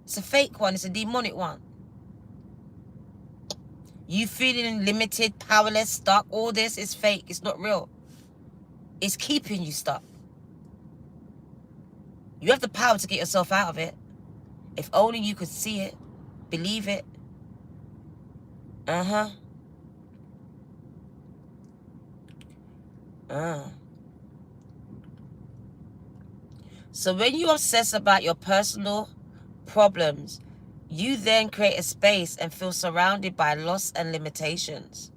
It's a fake one. It's a demonic one. You feeling limited, powerless, stuck, all this is fake. It's not real. It's keeping you stuck. You have the power to get yourself out of it. If only you could see it, believe it. So when you obsess about your personal problems, you then create a space and feel surrounded by loss and limitations.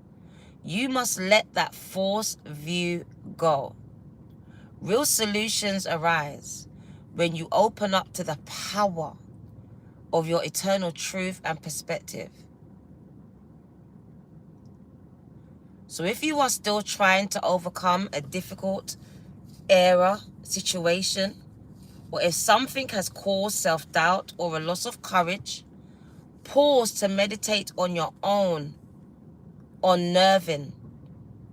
You must let that force view go. Real solutions arise when you open up to the power of your eternal truth and perspective. So if you are still trying to overcome a difficult era, situation, or if something has caused self-doubt or a loss of courage, pause to meditate on your own, unnerving,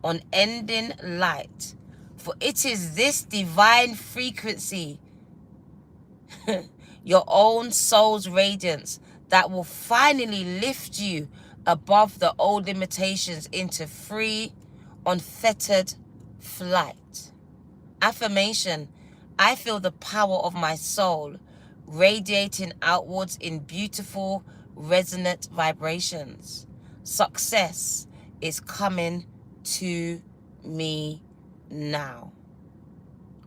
unending light. For it is this divine frequency, your own soul's radiance, that will finally lift you above the old limitations into free, unfettered flight. Affirmation: I feel the power of my soul radiating outwards in beautiful, resonant vibrations. Success is coming to me now.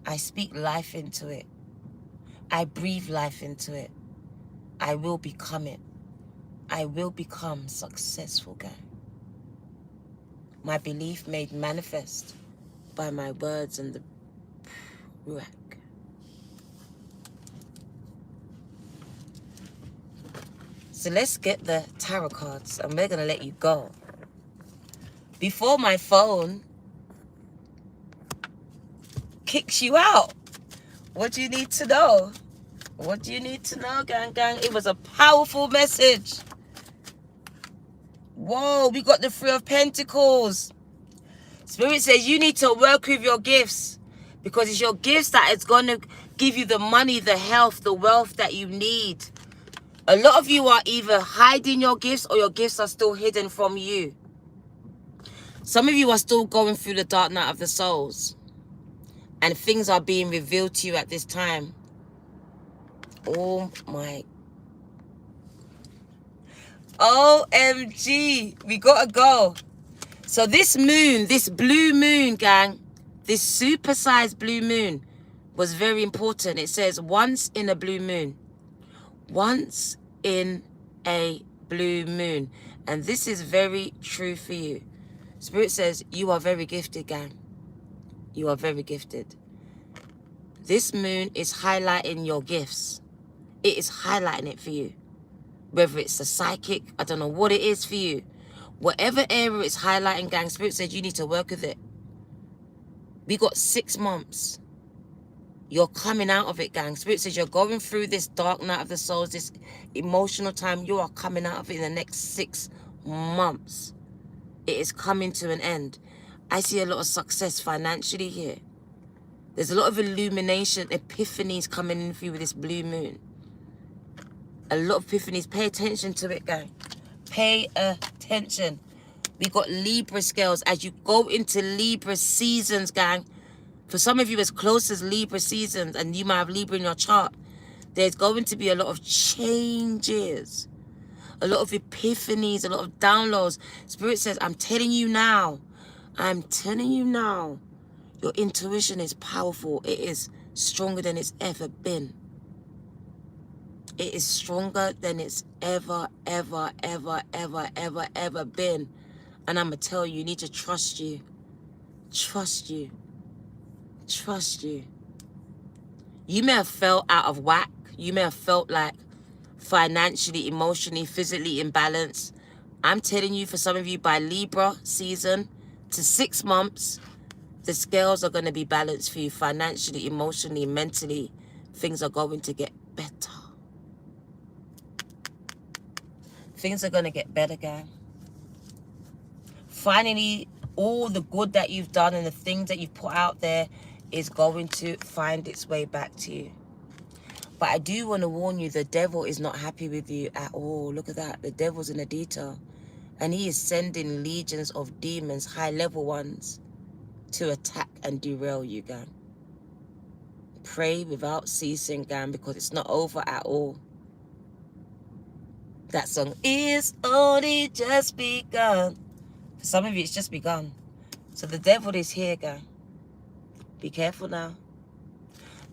I speak life into it. I breathe life into it. I will become it. I will become successful, guy. My belief made manifest by my words and the Ruach. So let's get the tarot cards and we're going to let you go. Before my phone kicks you out. What do you need to know? What do you need to know, gang? It was a powerful message. Whoa, we got the Three of Pentacles. Spirit says you need to work with your gifts, because it's your gifts that is going to give you the money, the health, the wealth that you need. A lot of you are either hiding your gifts or your gifts are still hidden from you. Some of you are still going through the dark night of the souls, and things are being revealed to you at this time. Oh my. OMG. We gotta go. So this moon, this blue moon, gang, this supersized blue moon was very important. It says once in a blue moon. Once in a blue moon. And this is very true for you. Spirit says you are very gifted, gang. You are very gifted. This moon is highlighting your gifts. It is highlighting it for you. Whether it's a psychic, I don't know what it is for you. Whatever area it's highlighting, gang, Spirit says you need to work with it. We got 6 months. You're coming out of it, gang. Spirit says you're going through this dark night of the souls, this emotional time. You are coming out of it in the next 6 months. It is coming to an end. I see a lot of success financially here. There's a lot of illumination, epiphanies coming in for you with this blue moon. A lot of epiphanies. Pay attention to it, guys. Pay attention. We got Libra scales. As you go into Libra seasons, gang, for some of you as close as Libra seasons, and you might have Libra in your chart, there's going to be a lot of changes, a lot of epiphanies, a lot of downloads. Spirit says, I'm telling you now, your intuition is powerful. It is stronger than it's ever been. It is stronger than it's ever been. And I'm going to tell you, you need to trust you. Trust you. Trust you. You may have felt out of whack. You may have felt like financially, emotionally, physically imbalanced. I'm telling you, for some of you, by Libra season to 6 months, the scales are going to be balanced for you financially, emotionally, mentally. Things are going to get better. Things are going to get better, gang. Finally, all the good that you've done and the things that you've put out there is going to find its way back to you. But I do want to warn you, the devil is not happy with you at all. Look at that. The devil's in the detail. And he is sending legions of demons, high-level ones, to attack and derail you, gang. Pray without ceasing, gang, because it's not over at all. That song is only just begun. For some of you, it's just begun. So the devil is here, gang. Be careful now.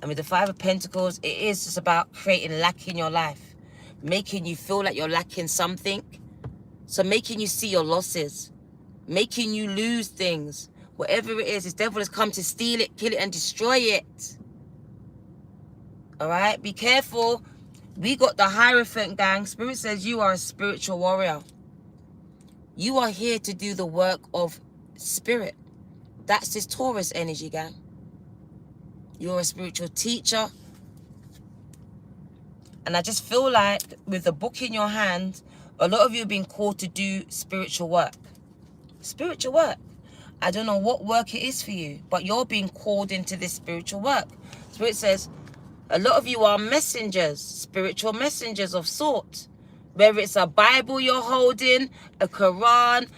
And with the Five of Pentacles, it is just about creating lack in your life. Making you feel like you're lacking something. So making you see your losses. Making you lose things. Whatever it is, this devil has come to steal it, kill it, and destroy it. Alright? Be careful. We got the Hierophant, gang. Spirit says you are a spiritual warrior. You are here to do the work of spirit. That's this Taurus energy, gang. You're a spiritual teacher. And I just feel like with the book in your hand, a lot of you have been called to do spiritual work. Spiritual work. I don't know what work it is for you, but you're being called into this spiritual work. Spirit says a lot of you are messengers, spiritual messengers of sort. Whether it's a Bible you're holding, a Quran,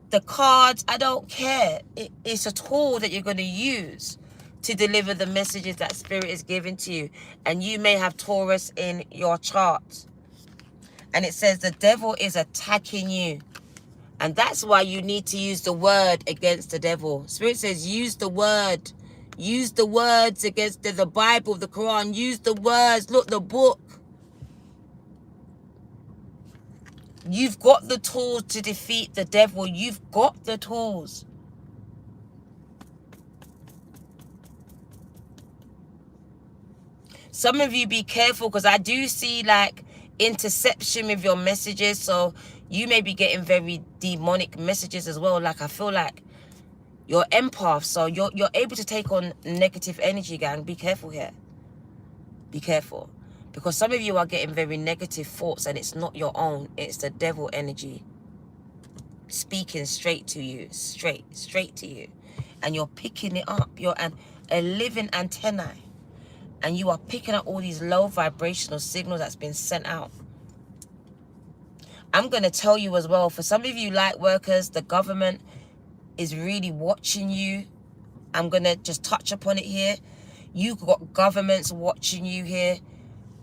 the cards, I don't care. It's a tool that you're going to use to deliver the messages that Spirit is giving to you. And you may have Taurus in your chart. And it says the devil is attacking you. And that's why you need to use the word against the devil. Spirit says use the word. Use the words against the Bible, the Quran. Use the words. Look, the book. You've got the tools to defeat the devil. You've got the tools. Some of you be careful, because I do see like interception with your messages. So you may be getting very demonic messages as well. Like I feel like you're empath. So you're able to take on negative energy, gang. Be careful here. Be careful. Because some of you are getting very negative thoughts and it's not your own. It's the devil energy speaking straight to you. Straight to you. And you're picking it up. You're a living antennae. And you are picking up all these low vibrational signals that's been sent out. I'm going to tell you as well, for some of you light workers, the government is really watching you. I'm going to just touch upon it here. You've got governments watching you here.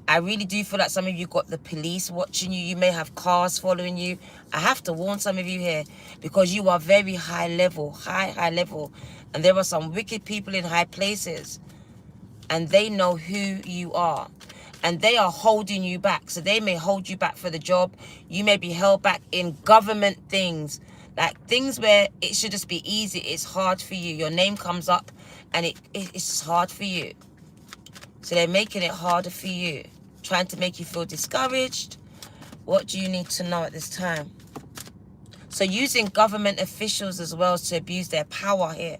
I really do feel like some of you got the police watching you. You may have cars following you. I have to warn some of you here, because you are very high level, high level. And there are some wicked people in high places. And they know who you are. And they are holding you back. So they may hold you back for the job. You may be held back in government things. Like things where it should just be easy. It's hard for you. Your name comes up and it's just hard for you. So they're making it harder for you. Trying to make you feel discouraged. What do you need to know at this time? So using government officials as well to abuse their power here.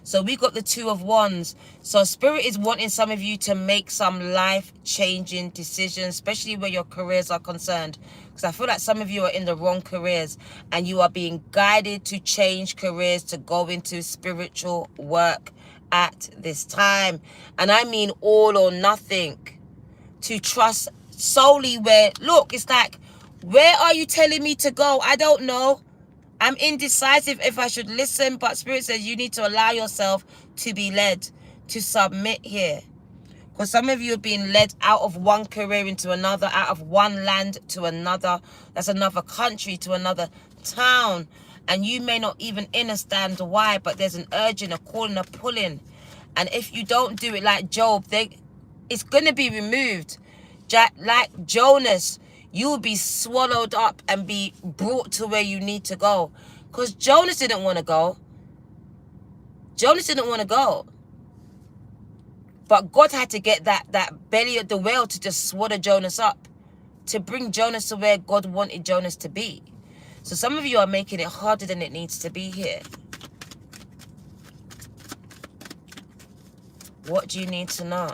So we got the Two of Wands. So Spirit is wanting some of you to make some life-changing decisions, especially where your careers are concerned. Because I feel like some of you are in the wrong careers and you are being guided to change careers, to go into spiritual work at this time. And I mean all or nothing. To trust solely where, look, it's like, where are you telling me to go? I don't know. I'm indecisive if I should listen, but Spirit says you need to allow yourself to be led, to submit here. Because some of you are being led out of one career into another, out of one land to another. That's another country to another town. And you may not even understand why, but there's an urging, a calling, a pulling. And if you don't do it like Job, it's going to be removed. Like Jonas, you will be swallowed up and be brought to where you need to go. Because Jonas didn't want to go. Jonas didn't want to go. But God had to get that belly of the whale to just swallow Jonas up, to bring Jonas to where God wanted Jonas to be. So some of you are making it harder than it needs to be here. What do you need to know?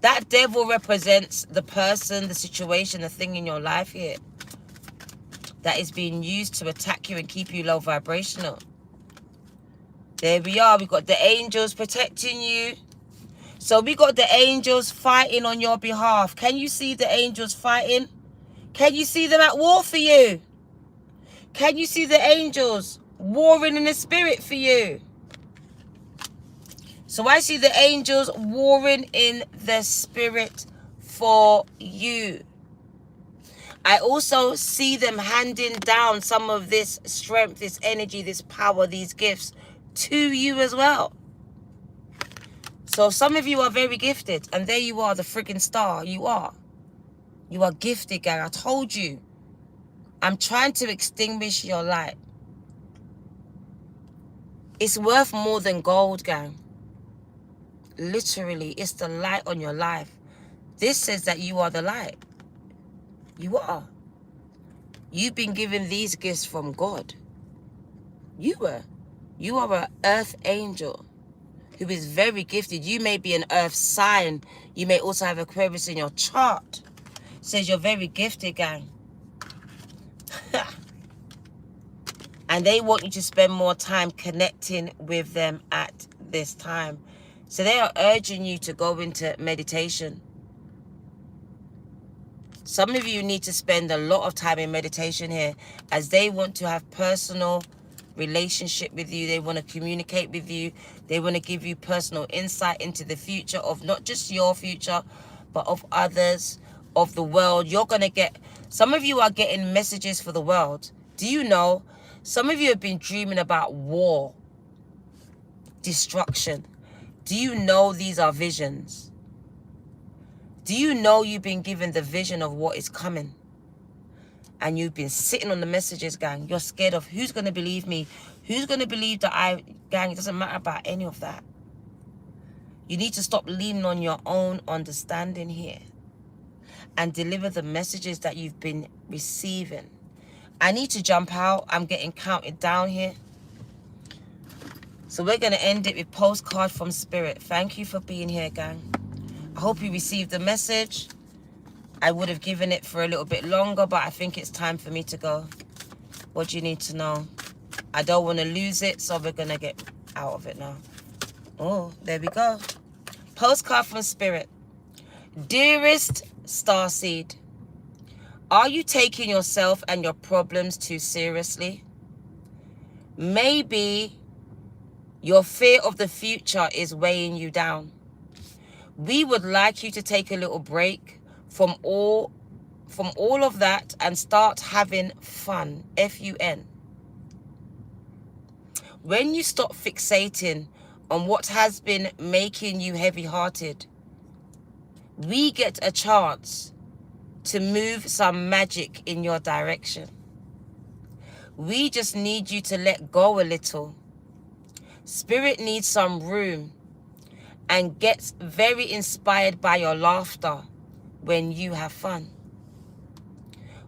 That devil represents the person, the situation, the thing in your life here that is being used to attack you and keep you low vibrational. There we are. We got the angels protecting you. So we got the angels fighting on your behalf. Can you see the angels fighting? Can you see them at war for you? Can you see the angels warring in the spirit for you? So I see the angels warring in the spirit for you. I also see them handing down some of this strength, this energy, this power, these gifts to you as well. So some of you are very gifted, and there you are, the friggin' star. You are gifted, gang. I told you. I'm trying to extinguish your light. It's worth more than gold, gang. Literally, it's the light on your life. This says that you are the light. You are. You've been given these gifts from God. You are an earth angel who is very gifted. You may be an earth sign. You may also have Aquarius in your chart. It says you're very gifted, gang. And they want you to spend more time connecting with them at this time. So they are urging you to go into meditation. Some of you need to spend a lot of time in meditation here, as they want to have personal relationship with you. They want to communicate with you. They want to give you personal insight into the future of not just your future, but of others, of the world. You're going to get, some of you are getting messages for the world. Do you know? Some of you have been dreaming about war, destruction. Do you know these are visions? Do you know you've been given the vision of what is coming? And you've been sitting on the messages, gang. You're scared of who's going to believe me? Who's going to believe that gang, it doesn't matter about any of that. You need to stop leaning on your own understanding here and deliver the messages that you've been receiving. I need to jump out. I'm getting counted down here. So we're going to end it with postcard from Spirit. Thank you for being here, gang. I hope you received the message. I would have given it for a little bit longer, but I think it's time for me to go. What do you need to know? I don't want to lose it, so we're going to get out of it now. Oh, there we go. Postcard from Spirit. Dearest Starseed, are you taking yourself and your problems too seriously? Maybe your fear of the future is weighing you down. We would like you to take a little break from all of that and start having fun. F-U-N. When you stop fixating on what has been making you heavy-hearted, we get a chance to move some magic in your direction. We just need you to let go a little. Spirit needs some room and gets very inspired by your laughter when you have fun.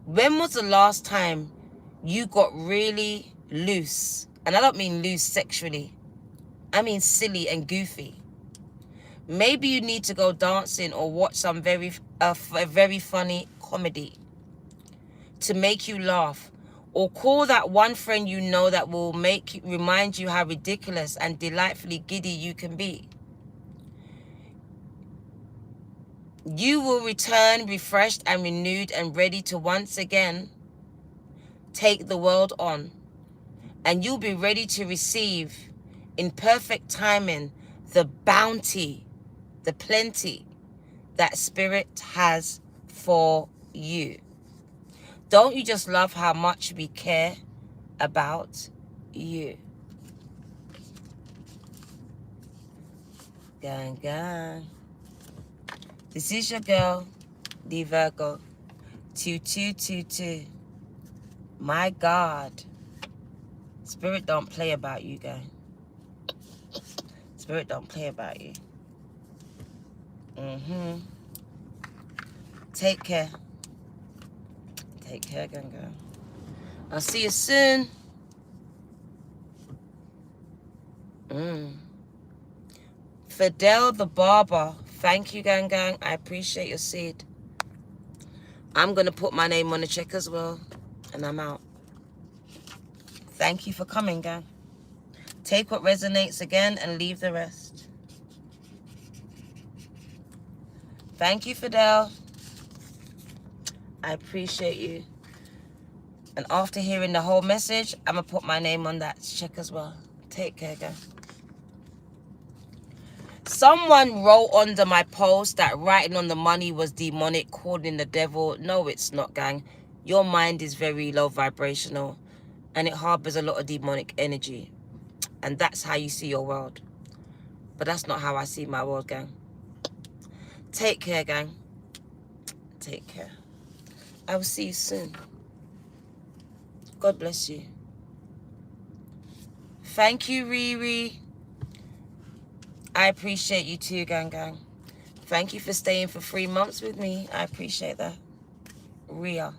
When was the last time you got really loose? And I don't mean loose sexually. I mean silly and goofy. Maybe you need to go dancing or watch some very funny comedy to make you laugh. Or call that one friend you know that will remind you how ridiculous and delightfully giddy you can be. You will return refreshed and renewed and ready to once again take the world on. And you'll be ready to receive in perfect timing the bounty, the plenty that Spirit has for you. Don't you just love how much we care about you? Gang, gang. This is your girl, the Virgo, 2222. My God. Spirit don't play about you, guys. Spirit don't play about you. Take care. Take care, gang, gang. I'll see you soon. Fidel the Barber. Thank you, gang, gang. I appreciate your seed. I'm going to put my name on the check as well. And I'm out. Thank you for coming, gang. Take what resonates again and leave the rest. Thank you, Fidel. I appreciate you. And after hearing the whole message, I'm going to put my name on that check as well. Take care, gang. Someone wrote under my post that writing on the money was demonic, calling the devil. No, it's not, gang. Your mind is very low vibrational and it harbors a lot of demonic energy. And that's how you see your world. But that's not how I see my world, gang. Take care, gang. Take care. I will see you soon. God bless you. Thank you, Riri. I appreciate you too, gang, gang. Thank you for staying for 3 months with me. I appreciate that. Ria.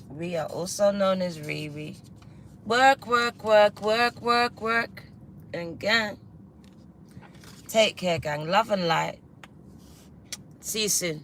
Ria, also known as Riri. Work, work, work, work, work, work. And gang. Take care, gang. Love and light. See you soon.